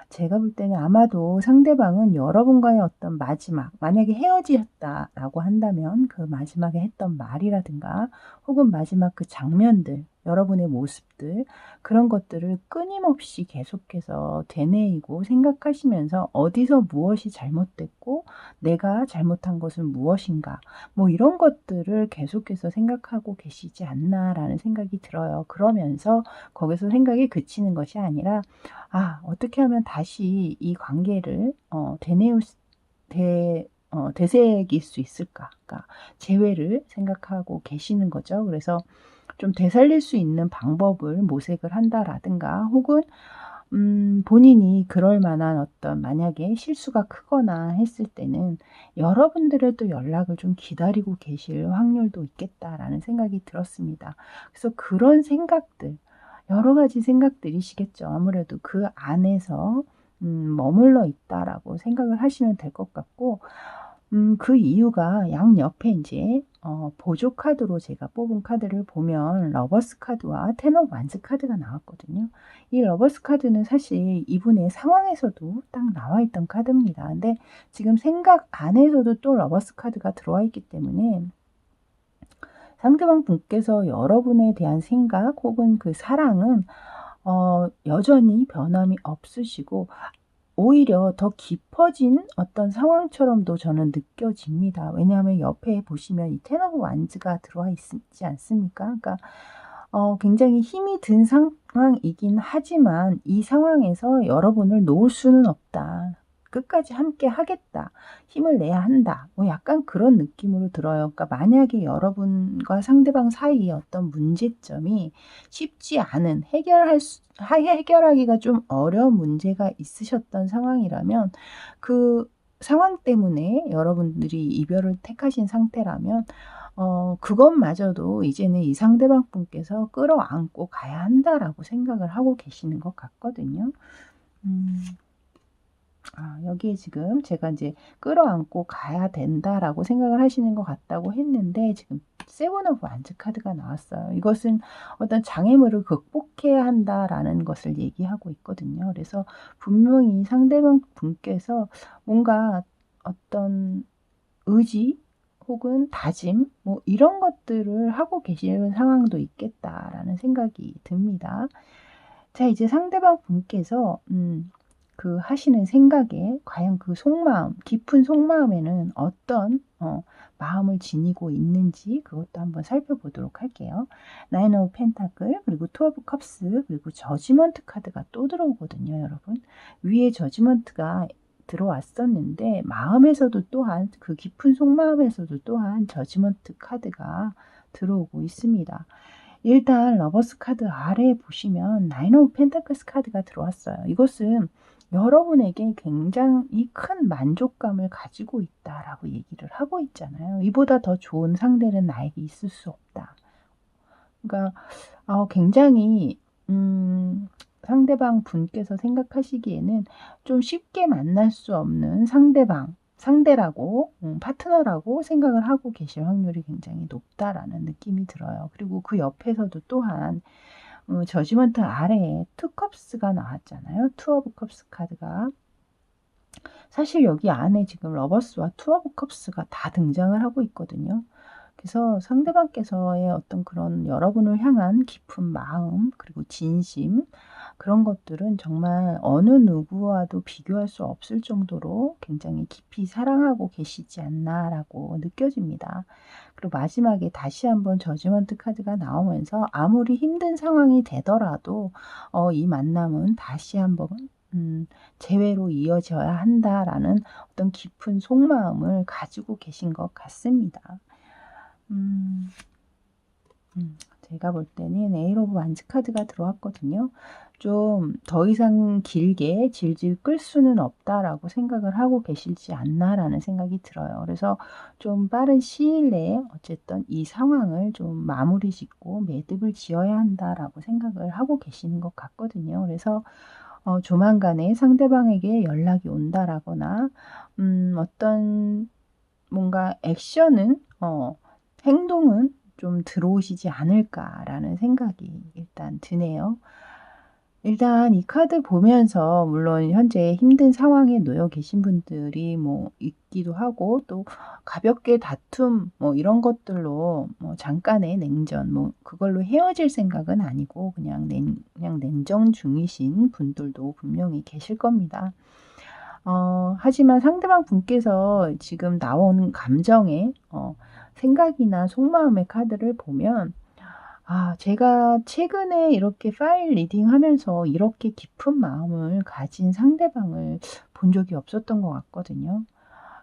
S1: 제가 볼 때는 아마도 상대방은 여러분과의 어떤 마지막, 만약에 헤어지셨다라고 한다면 그 마지막에 했던 말이라든가 혹은 마지막 그 장면들, 여러분의 모습들, 그런 것들을 끊임없이 계속해서 되뇌이고 생각하시면서 어디서 무엇이 잘못됐고 내가 잘못한 것은 무엇인가, 뭐 이런 것들을 계속해서 생각하고 계시지 않나라는 생각이 들어요. 그러면서 거기서 생각이 그치는 것이 아니라 어떻게 하면 다시 이 관계를 되새길 수 있을까? 그러니까 재회를 생각하고 계시는 거죠. 그래서 좀 되살릴 수 있는 방법을 모색을 한다라든가, 혹은 본인이 그럴 만한 어떤, 만약에 실수가 크거나 했을 때는 여러분들의 또 연락을 좀 기다리고 계실 확률도 있겠다라는 생각이 들었습니다. 그래서 그런 생각들, 여러 가지 생각들이시겠죠. 아무래도 그 안에서 머물러 있다라고 생각을 하시면 될 것 같고, 그 이유가 양옆에 이제 보조 카드로 제가 뽑은 카드를 보면 러버스 카드와 텐 오브 완즈 카드가 나왔거든요. 이 러버스 카드는 사실 이분의 상황에서도 딱 나와 있던 카드입니다. 근데 지금 생각 안에서도 또 러버스 카드가 들어와 있기 때문에 상대방 분께서 여러분에 대한 생각 혹은 그 사랑은 여전히 변함이 없으시고, 오히려 더 깊어진 어떤 상황처럼도 저는 느껴집니다. 왜냐하면 옆에 보시면 이 텐 오브 완즈가 들어와 있지 않습니까? 그러니까 굉장히 힘이 든 상황이긴 하지만 이 상황에서 여러분을 놓을 수는 없다. 끝까지 함께 하겠다. 힘을 내야 한다. 뭐 약간 그런 느낌으로 들어요. 그러니까 만약에 여러분과 상대방 사이에 어떤 문제점이 쉽지 않은 해결하기가 좀 어려운 문제가 있으셨던 상황이라면 그 상황 때문에 여러분들이 이별을 택하신 상태라면 그것마저도 이제는 이 상대방 분께서 끌어안고 가야 한다라고 생각을 하고 계시는 것 같거든요. 음. 여기에 지금 제가 인제 끌어안고 가야 된다라고 생각을 하시는 것 같다고 했는데 지금 세븐 오브 완즈 카드가 나왔어요. 이것은 어떤 장애물을 극복해야 한다라는 것을 얘기하고 있거든요. 그래서 분명히 상대방 분께서 뭔가 어떤 의지 혹은 다짐 뭐 이런 것들을 하고 계시는 상황도 있겠다라는 생각이 듭니다. 자 이제 상대방 분께서 그 하시는 생각에 과연 그 속마음 깊은 속마음에는 어떤 마음을 지니고 있는지 그것도 한번 살펴보도록 할게요. 나인 오브 펜타클 그리고 투 오브 컵스 그리고 저지먼트 카드가 또 들어오거든요 여러분. 위에 저지먼트가 들어왔었는데 마음에서도 또한 그 깊은 속마음에서도 또한 저지먼트 카드가 들어오고 있습니다. 일단 러버스 카드 아래에 보시면 나인 오브 펜타클스 카드가 들어왔어요. 이것은 여러분에게 굉장히 큰 만족감을 가지고 있다라고 얘기를 하고 있잖아요. 이보다 더 좋은 상대는 나에게 있을 수 없다. 그러니까 굉장히 상대방 분께서 생각하시기에는 좀 쉽게 만날 수 없는 상대라고 파트너라고 생각을 하고 계실 확률이 굉장히 높다라는 느낌이 들어요. 그리고 그 옆에서도 또한 저지먼트 아래에 투 컵스가 나왔잖아요. 투 오브 컵스 카드가. 사실 여기 안에 지금 러버스와 투 오브 컵스가 다 등장을 하고 있거든요. 그래서 상대방께서의 어떤 그런 여러분을 향한 깊은 마음 그리고 진심 그런 것들은 정말 어느 누구와도 비교할 수 없을 정도로 굉장히 깊이 사랑하고 계시지 않나라고 느껴집니다. 그리고 마지막에 다시 한번 저지먼트 카드가 나오면서 아무리 힘든 상황이 되더라도 이 만남은 다시 한번 재회로 이어져야 한다라는 어떤 깊은 속마음을 가지고 계신 것 같습니다. 제가 볼 때는 에이스 오브 완즈 카드가 들어왔거든요. 좀 더 이상 길게 질질 끌 수는 없다라고 생각을 하고 계시지 않나라는 생각이 들어요. 그래서 좀 빠른 시일 내에 어쨌든 이 상황을 좀 마무리 짓고 매듭을 지어야 한다라고 생각을 하고 계시는 것 같거든요. 그래서 조만간에 상대방에게 연락이 온다라거나 어떤 뭔가 액션은 행동은 좀 들어오시지 않을까라는 생각이 일단 드네요. 일단 이 카드 보면서 물론 현재 힘든 상황에 놓여 계신 분들이 뭐 있기도 하고 또 가볍게 다툼 뭐 이런 것들로 뭐 잠깐의 냉전 뭐 그걸로 헤어질 생각은 아니고 그냥 냉전 중이신 분들도 분명히 계실 겁니다. 하지만 상대방 분께서 지금 나오는 감정의 생각이나 속마음의 카드를 보면 제가 최근에 이렇게 파일 리딩하면서 이렇게 깊은 마음을 가진 상대방을 본 적이 없었던 것 같거든요.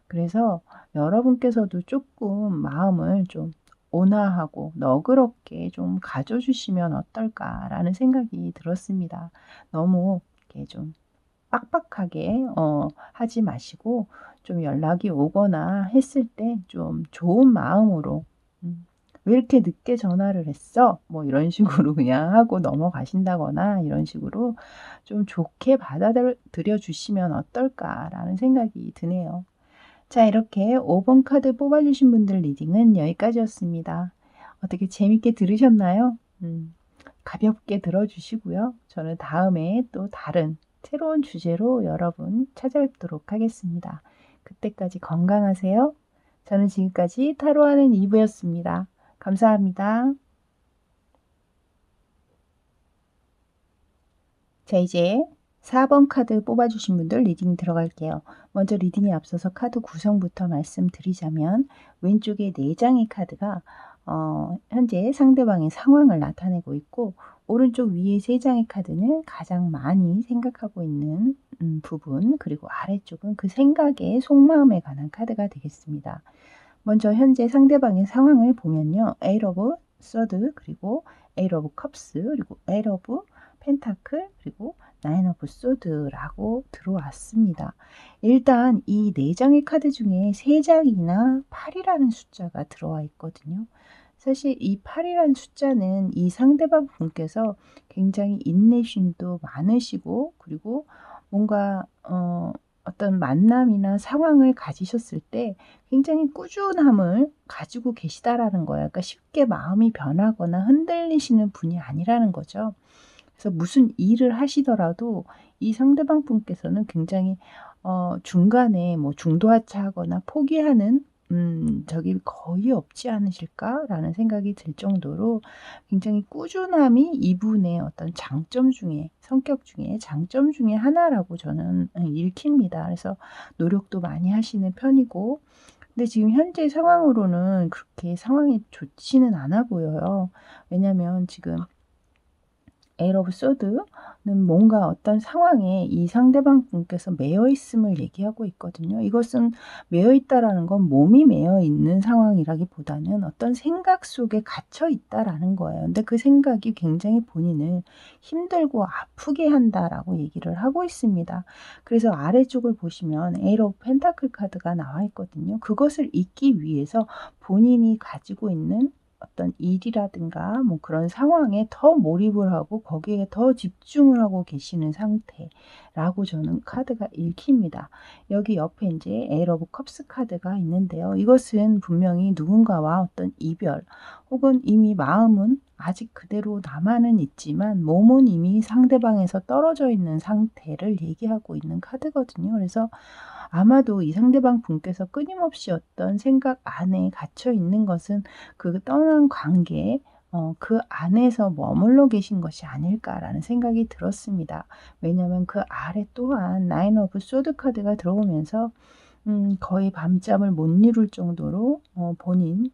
S1: 그래서 여러분께서도 조금 마음을 좀 온화하고 너그럽게 좀 가져 주시면 어떨까라는 생각이 들었습니다. 너무 이렇게 좀 빡빡하게 하지 마시고 좀 연락이 오거나 했을 때 좀 좋은 마음으로 "왜 이렇게 늦게 전화를 했어?" 뭐 이런 식으로 그냥 하고 넘어가신다거나 이런 식으로 좀 좋게 받아들여 주시면 어떨까라는 생각이 드네요. 자 이렇게 5번 카드 뽑아 주신 분들 리딩은 여기까지였습니다. 어떻게 재밌게 들으셨나요? 가볍게 들어 주시고요. 저는 다음에 또 다른 새로운 주제로 여러분 찾아뵙도록 하겠습니다. 그때까지 건강하세요. 저는 지금까지 타로하는 이브였습니다. 감사합니다. 자 이제 4번 카드 뽑아주신 분들 리딩 들어갈게요. 먼저 리딩에 앞서서 카드 구성부터 말씀드리자면 왼쪽에 4장의 카드가 현재 상대방의 상황을 나타내고 있고, 오른쪽 위에 3장의 카드는 가장 많이 생각하고 있는 부분, 그리고 아래쪽은 그 생각의 속마음에 관한 카드가 되겠습니다. 먼저 현재 상대방의 상황을 보면요. 에이트 오브 서드, 그리고 에이트 오브 컵스, 그리고 에이트 오브 펜타클, 그리고 나인 오브 소드라고 들어왔습니다. 일단 이 4장의 카드 중에 3장이나 8이라는 숫자가 들어와 있거든요. 사실 이 8이라는 숫자는 이 상대방 분께서 굉장히 인내심도 많으시고, 그리고 뭔가 어떤 만남이나 상황을 가지셨을 때 굉장히 꾸준함을 가지고 계시다라는 거예요. 그러니까 쉽게 마음이 변하거나 흔들리시는 분이 아니라는 거죠. 그래서 무슨 일을 하시더라도 이 상대방 분께서는 굉장히 중간에 뭐 중도하차하거나 포기하는 적이 거의 없지 않으실까라는 생각이 들 정도로 굉장히 꾸준함이 이분의 어떤 장점 중에, 성격 중에 장점 중에 하나라고 저는 읽힙니다. 그래서 노력도 많이 하시는 편이고, 근데 지금 현재 상황으로는 그렇게 상황이 좋지는 않아 보여요. 왜냐면 지금 에이트 오브 소드는 뭔가 어떤 상황에 이 상대방 분께서 매여 있음을 얘기하고 있거든요. 이것은 매여 있다라는 건 몸이 매여 있는 상황이라기보다는 어떤 생각 속에 갇혀 있다라는 거예요. 근데 그 생각이 굉장히 본인을 힘들고 아프게 한다라고 얘기를 하고 있습니다. 그래서 아래쪽을 보시면 에이트 오브 펜타클 카드가 나와 있거든요. 그것을 잊기 위해서 본인이 가지고 있는 어떤 일이라든가 뭐 그런 상황에 더 몰입을 하고 거기에 더 집중을 하고 계시는 상태라고 저는 카드가 읽힙니다. 여기 옆에 이제 에이트 오브 컵스 카드가 있는데요. 이것은 분명히 누군가와 어떤 이별, 혹은 이미 마음은 아직 그대로 남아는 있지만 몸은 이미 상대방에서 떨어져 있는 상태를 얘기하고 있는 카드거든요. 그래서 아마도 이 상대방 분께서 끊임없이 어떤 생각 안에 갇혀 있는 것은 그 떠난 관계에 그 안에서 머물러 계신 것이 아닐까라는 생각이 들었습니다. 왜냐하면 그 아래 또한 나인 오브 소드 카드가 들어오면서 거의 밤잠을 못 이룰 정도로 본인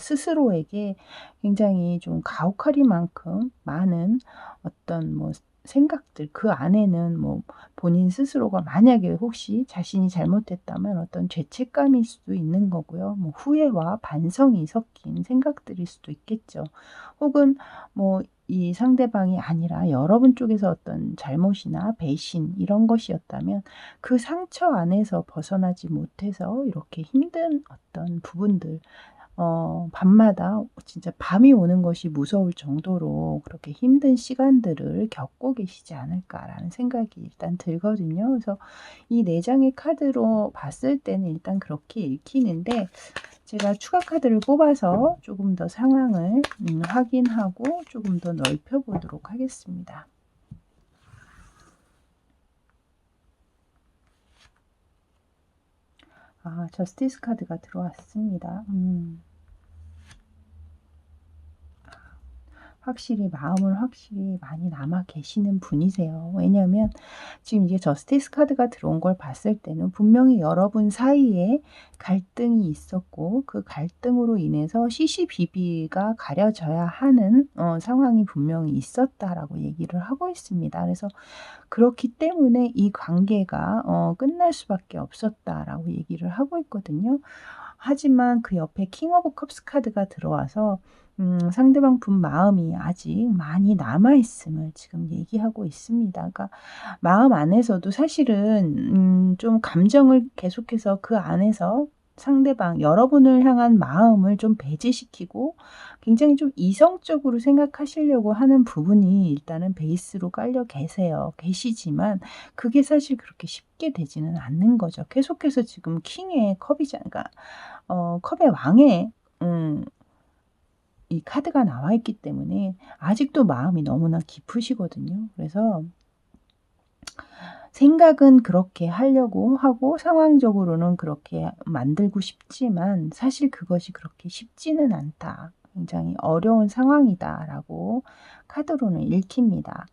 S1: 스스로에게 굉장히 좀 가혹하리만큼 많은 어떤 뭐 생각들, 그 안에는 뭐 본인 스스로가 만약에 혹시 자신이 잘못했다면 어떤 죄책감일 수도 있는 거고요. 뭐 후회와 반성이 섞인 생각들일 수도 있겠죠. 혹은 뭐 이 상대방이 아니라 여러분 쪽에서 어떤 잘못이나 배신 이런 것이었다면 그 상처 안에서 벗어나지 못해서 이렇게 힘든 어떤 부분들, 밤마다 진짜 밤이 오는 것이 무서울 정도로 그렇게 힘든 시간들을 겪고 계시지 않을까라는 생각이 일단 들거든요. 그래서 이 4장의 카드로 봤을 때는 일단 그렇게 읽히는데, 제가 추가 카드를 뽑아서 조금 더 상황을 확인하고 조금 더 넓혀 보도록 하겠습니다. 저스티스 카드가 들어왔습니다. 확실히 마음을 확실히 많이 남아 계시는 분이세요. 왜냐하면 지금 이게 저스티스 카드가 들어온 걸 봤을 때는 분명히 여러분 사이에 갈등이 있었고, 그 갈등으로 인해서 시시비비가 가려져야 하는 상황이 분명히 있었다라고 얘기를 하고 있습니다. 그래서 그렇기 때문에 이 관계가 끝날 수밖에 없었다라고 얘기를 하고 있거든요. 하지만 그 옆에 킹 오브 컵스 카드가 들어와서 상대방 분 마음이 아직 많이 남아 있음을 지금 얘기하고 있습니다. 그러니까 마음 안에서도 사실은 좀 감정을 계속해서 그 안에서 상대방, 여러분을 향한 마음을 좀 배제시키고 굉장히 좀 이성적으로 생각하시려고 하는 부분이 일단은 베이스로 깔려 계시지만 그게 사실 그렇게 쉽게 되지는 않는 거죠. 계속해서 지금 킹의 컵이잖아요. 그러니까 컵의 왕의 이 카드가 나와 있기 때문에 아직도 마음이 너무나 깊으시거든요. 그래서 생각은 그렇게 하려고 하고 상황적으로는 그렇게 만들고 싶지만 사실 그것이 그렇게 쉽지는 않다. 굉장히 어려운 상황이다라고 카드로는 읽힙니다.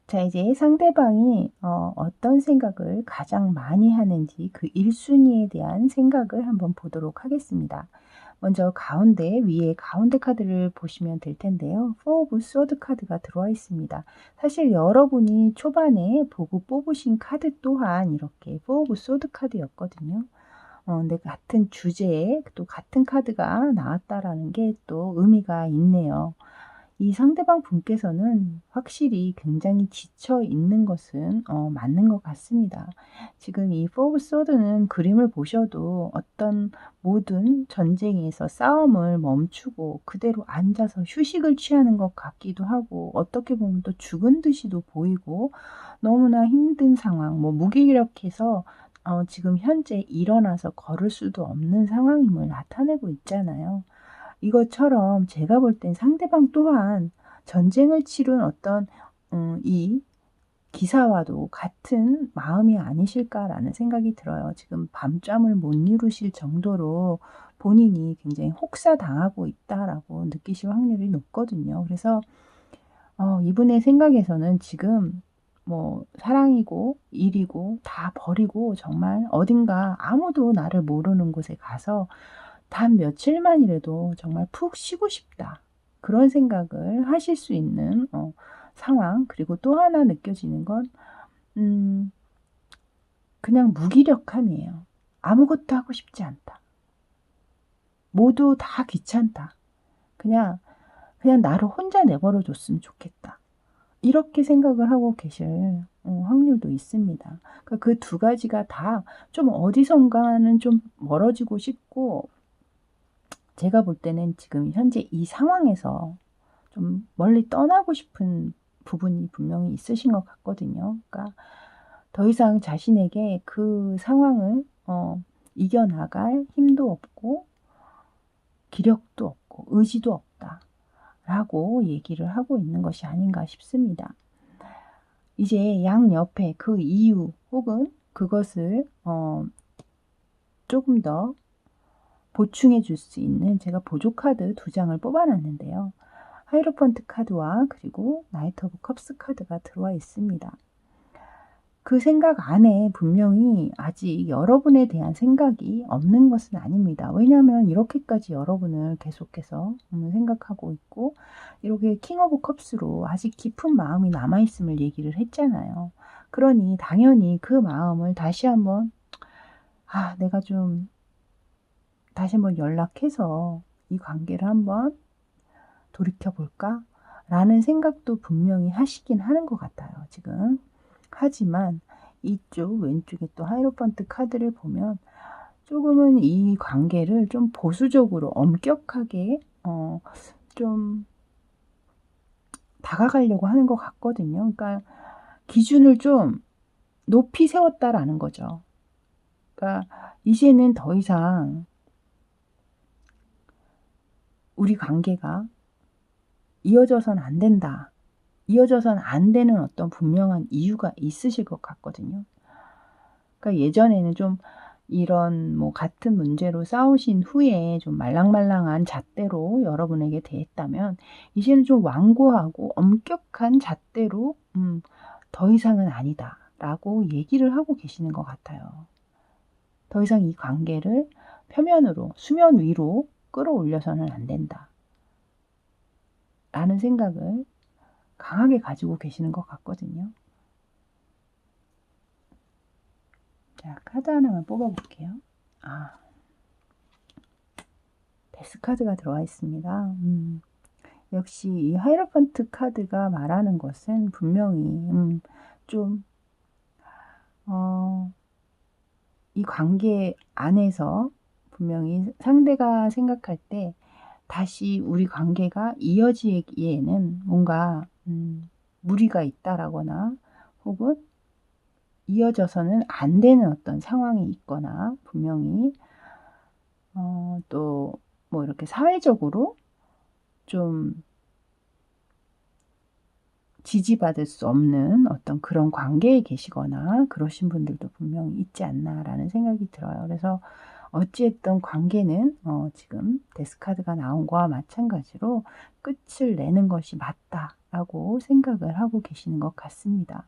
S1: 자, 이제 상대방이 어떤 생각을 가장 많이 하는지 그 1순위에 대한 생각을 한번 보도록 하겠습니다. 먼저 가운데 위에 가운데 카드를 보시면 될 텐데요. 포 오브 소드 카드가 들어와 있습니다. 사실 여러분이 초반에 보고 뽑으신 카드 또한 이렇게 포 오브 소드 카드였거든요. 근데 같은 주제에 또 같은 카드가 나왔다라는 게 또 의미가 있네요. 이 상대방 분께서는 확실히 굉장히 지쳐 있는 것은 맞는 것 같습니다. 지금 이 포 오브 소드는 그림을 보셔도 어떤 모든 전쟁에서 싸움을 멈추고 그대로 앉아서 휴식을 취하는 것 같기도 하고, 어떻게 보면 또 죽은 듯이도 보이고, 너무나 힘든 상황, 뭐 무기력해서 지금 현재 일어나서 걸을 수도 없는 상황임을 나타내고 있잖아요. 이것처럼 제가 볼 땐 상대방 또한 전쟁을 치룬 어떤 이 기사와도 같은 마음이 아니실까라는 생각이 들어요. 지금 밤잠을 못 이루실 정도로 본인이 굉장히 혹사당하고 있다라고 느끼실 확률이 높거든요. 그래서 이분의 생각에서는 지금 뭐 사랑이고 일이고 다 버리고 정말 어딘가 아무도 나를 모르는 곳에 가서 단 며칠만이라도 정말 푹 쉬고 싶다, 그런 생각을 하실 수 있는 상황. 그리고 또 하나 느껴지는 건 그냥 무기력함이에요. 아무것도 하고 싶지 않다. 모두 다 귀찮다. 그냥 나를 혼자 내버려 뒀으면 좋겠다. 이렇게 생각을 하고 계실 확률도 있습니다. 그러니까 그 두 가지가 다 좀 어디선가는 좀 멀어지고 싶고, 제가 볼 때는 지금 현재 이 상황에서 좀 멀리 떠나고 싶은 부분이 분명히 있으신 것 같거든요. 그러니까 더 이상 자신에게 그 상황을 이겨나갈 힘도 없고 기력도 없고 의지도 없다라고 얘기를 하고 있는 것이 아닌가 싶습니다. 이제 양옆에 그 이유 혹은 그것을 조금 더 보충해 줄 수 있는 제가 보조 카드 2장을 뽑아놨는데요. 하이로펀트 카드와 그리고 나이트 오브 컵스 카드가 들어와 있습니다. 그 생각 안에 분명히 아직 여러분에 대한 생각이 없는 것은 아닙니다. 왜냐하면 이렇게까지 여러분을 계속해서 생각하고 있고, 이렇게 킹 오브 컵스로 아직 깊은 마음이 남아있음을 얘기를 했잖아요. 그러니 당연히 그 마음을 다시 한번 내가 좀 다시 한번 연락해서 이 관계를 한번 돌이켜볼까? 라는 생각도 분명히 하시긴 하는 것 같아요, 지금. 하지만 이쪽 왼쪽에 또 하이로펀트 카드를 보면 조금은 이 관계를 좀 보수적으로 엄격하게 좀 다가가려고 하는 것 같거든요. 그러니까 기준을 좀 높이 세웠다라는 거죠. 그러니까 이제는 더 이상 우리 관계가 이어져선 안 된다, 이어져선 안 되는 어떤 분명한 이유가 있으실 것 같거든요. 그러니까 예전에는 좀 이런 뭐 같은 문제로 싸우신 후에 좀 말랑말랑한 잣대로 여러분에게 대했다면, 이제는 좀 완고하고 엄격한 잣대로 더 이상은 아니다 라고 얘기를 하고 계시는 것 같아요. 더 이상 이 관계를 표면으로, 수면 위로 끌어올려서는 안 된다 라는 생각을 강하게 가지고 계시는 것 같거든요. 자, 카드 하나만 뽑아볼게요. 데스 카드가 들어와 있습니다. 역시 이 하이로펀트 카드가 말하는 것은 분명히 좀 이 관계 안에서 분명히 상대가 생각할 때 다시 우리 관계가 이어지기에는 뭔가 무리가 있다라거나, 혹은 이어져서는 안 되는 어떤 상황이 있거나, 분명히 또 뭐 이렇게 사회적으로 좀 지지받을 수 없는 어떤 그런 관계에 계시거나 그러신 분들도 분명히 있지 않나라는 생각이 들어요. 그래서 어찌됐든 관계는 지금 데스카드가 나온 거와 마찬가지로 끝을 내는 것이 맞다라고 생각을 하고 계시는 것 같습니다.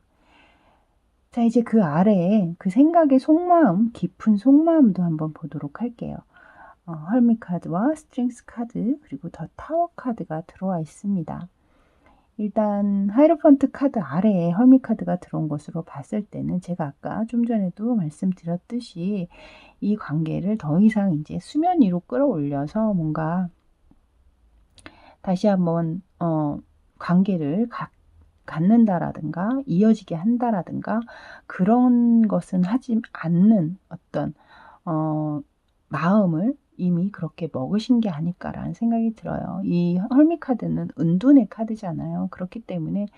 S1: 자, 이제 그 아래에 그 생각의 속마음, 깊은 속마음도 한번 보도록 할게요. 헐밋 카드와 스트렝스 카드 그리고 더 타워 카드가 들어와 있습니다. 일단 하이로펀트 카드 아래에 헐밋 카드가 들어온 것으로 봤을 때는 제가 아까 좀 전에도 말씀드렸듯이 이 관계를 더 이상 이제 수면 위로 끌어올려서 뭔가 다시 한번 관계를 갖는다라든가 이어지게 한다라든가 그런 것은 하지 않는 어떤 마음을 이미 그렇게 먹으신 게 아닐까라는 생각이 들어요. 이 헐밋 카드는 은둔의 카드잖아요. 그렇기 때문에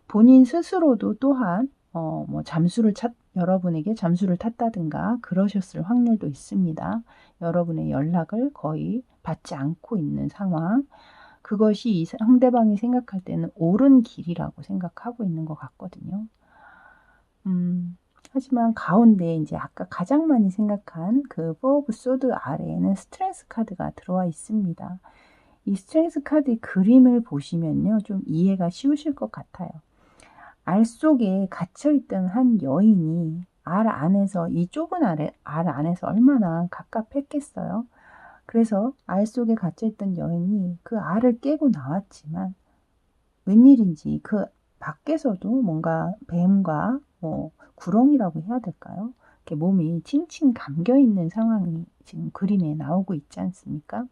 S1: 본인 스스로도 또한 여러분에게 잠수를 탔다든가 그러셨을 확률도 있습니다. 여러분의 연락을 거의 받지 않고 있는 상황. 그것이 이 상대방이 생각할 때는 옳은 길이라고 생각하고 있는 것 같거든요. 하지만 가운데 이제 아까 가장 많이 생각한 그 포 오브 소드 아래에는 스트렝스 카드가 들어와 있습니다. 이 스트렝스 카드의 그림을 보시면요. 좀 이해가 쉬우실 것 같아요. 알 속에 갇혀있던 한 여인이 알 안에서 이 좁은 알 안에서 얼마나 갑갑했겠어요. 그래서 알 속에 갇혀있던 여인이 그 알을 깨고 나왔지만 웬일인지 그 밖에서도 뭔가 뱀과 구렁이라고 해야 될까요? 이렇게 몸이 칭칭 감겨 있는 상황이 지금 그림에 나오고 있지 않습니까?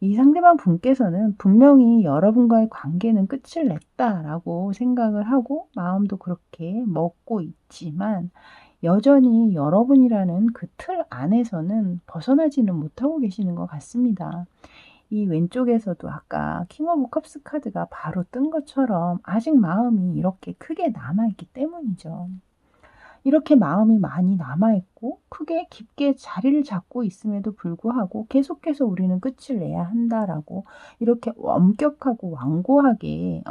S1: 이 상대방 분께서는 분명히 여러분과의 관계는 끝을 냈다라고 생각을 하고 마음도 그렇게 먹고 있지만 여전히 여러분이라는 그 틀 안에서는 벗어나지는 못하고 계시는 것 같습니다. 이 왼쪽에서도 아까 킹 오브 컵스 카드가 바로 뜬 것처럼 아직 마음이 이렇게 크게 남아있기 때문이죠. 이렇게 마음이 많이 남아있고 크게 깊게 자리를 잡고 있음에도 불구하고 계속해서 우리는 끝을 내야 한다라고 이렇게 엄격하고 완고하게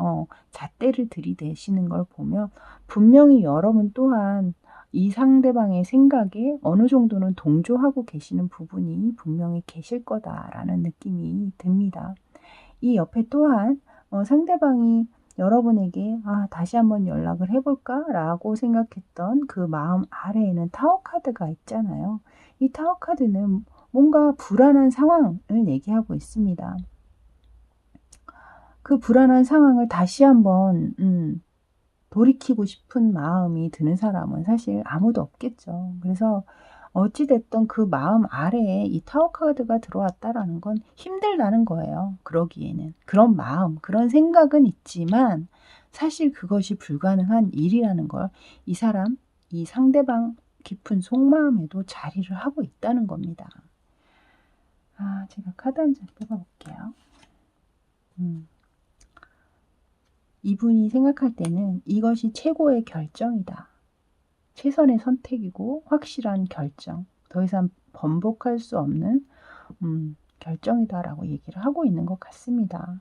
S1: 잣대를 들이대시는 걸 보면 분명히 여러분 또한 이 상대방의 생각에 어느 정도는 동조하고 계시는 부분이 분명히 계실 거다라는 느낌이 듭니다. 이 옆에 또한 상대방이 여러분에게 다시 한번 연락을 해볼까? 라고 생각했던 그 마음 아래에는 타워 카드가 있잖아요. 이 타워 카드는 뭔가 불안한 상황을 얘기하고 있습니다. 그 불안한 상황을 다시 한번 돌이키고 싶은 마음이 드는 사람은 사실 아무도 없겠죠. 그래서 어찌됐든 그 마음 아래에 이 타워 카드가 들어왔다라는 건 힘들다는 거예요. 그러기에는. 그런 마음, 그런 생각은 있지만 사실 그것이 불가능한 일이라는 걸 이 상대방 깊은 속마음에도 자리를 하고 있다는 겁니다. 제가 카드 한 장 뽑아볼게요. 이분이 생각할 때는 이것이 최고의 결정이다. 최선의 선택이고 확실한 결정, 더 이상 번복할 수 없는 결정이다라고 얘기를 하고 있는 것 같습니다.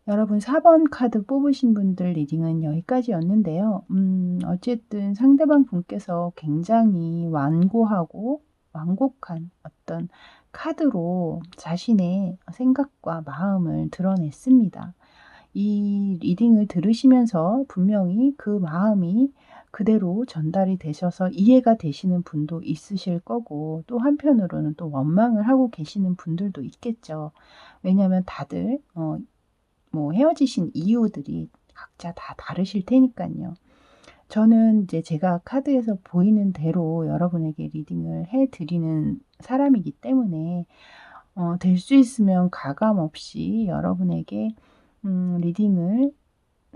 S1: 여러분 4번 카드 뽑으신 분들 리딩은 여기까지였는데요. 어쨌든 상대방 분께서 굉장히 완고하고 완곡한 어떤 카드로 자신의 생각과 마음을 드러냈습니다. 이 리딩을 들으시면서 분명히 그 마음이 그대로 전달이 되셔서 이해가 되시는 분도 있으실 거고 또 한편으로는 또 원망을 하고 계시는 분들도 있겠죠. 왜냐하면 다들 헤어지신 이유들이 각자 다 다르실 테니까요. 저는 이제 제가 카드에서 보이는 대로 여러분에게 리딩을 해드리는 사람이기 때문에 될 수 있으면 가감 없이 여러분에게 리딩을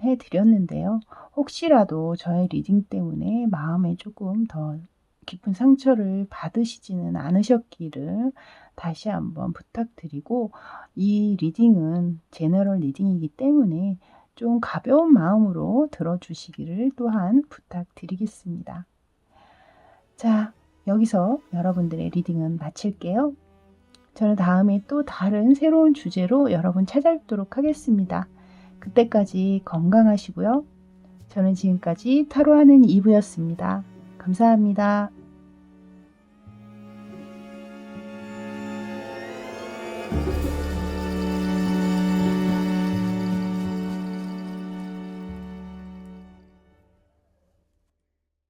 S1: 해드렸는데요. 혹시라도 저의 리딩 때문에 마음에 조금 더 깊은 상처를 받으시지는 않으셨기를 다시 한번 부탁드리고 이 리딩은 제너럴 리딩이기 때문에 좀 가벼운 마음으로 들어주시기를 또한 부탁드리겠습니다. 자, 여기서 여러분들의 리딩은 마칠게요. 저는 다음에 또 다른 새로운 주제로 여러분 찾아뵙도록 하겠습니다. 그때까지 건강하시고요. 저는 지금까지 타로하는 이브였습니다. 감사합니다.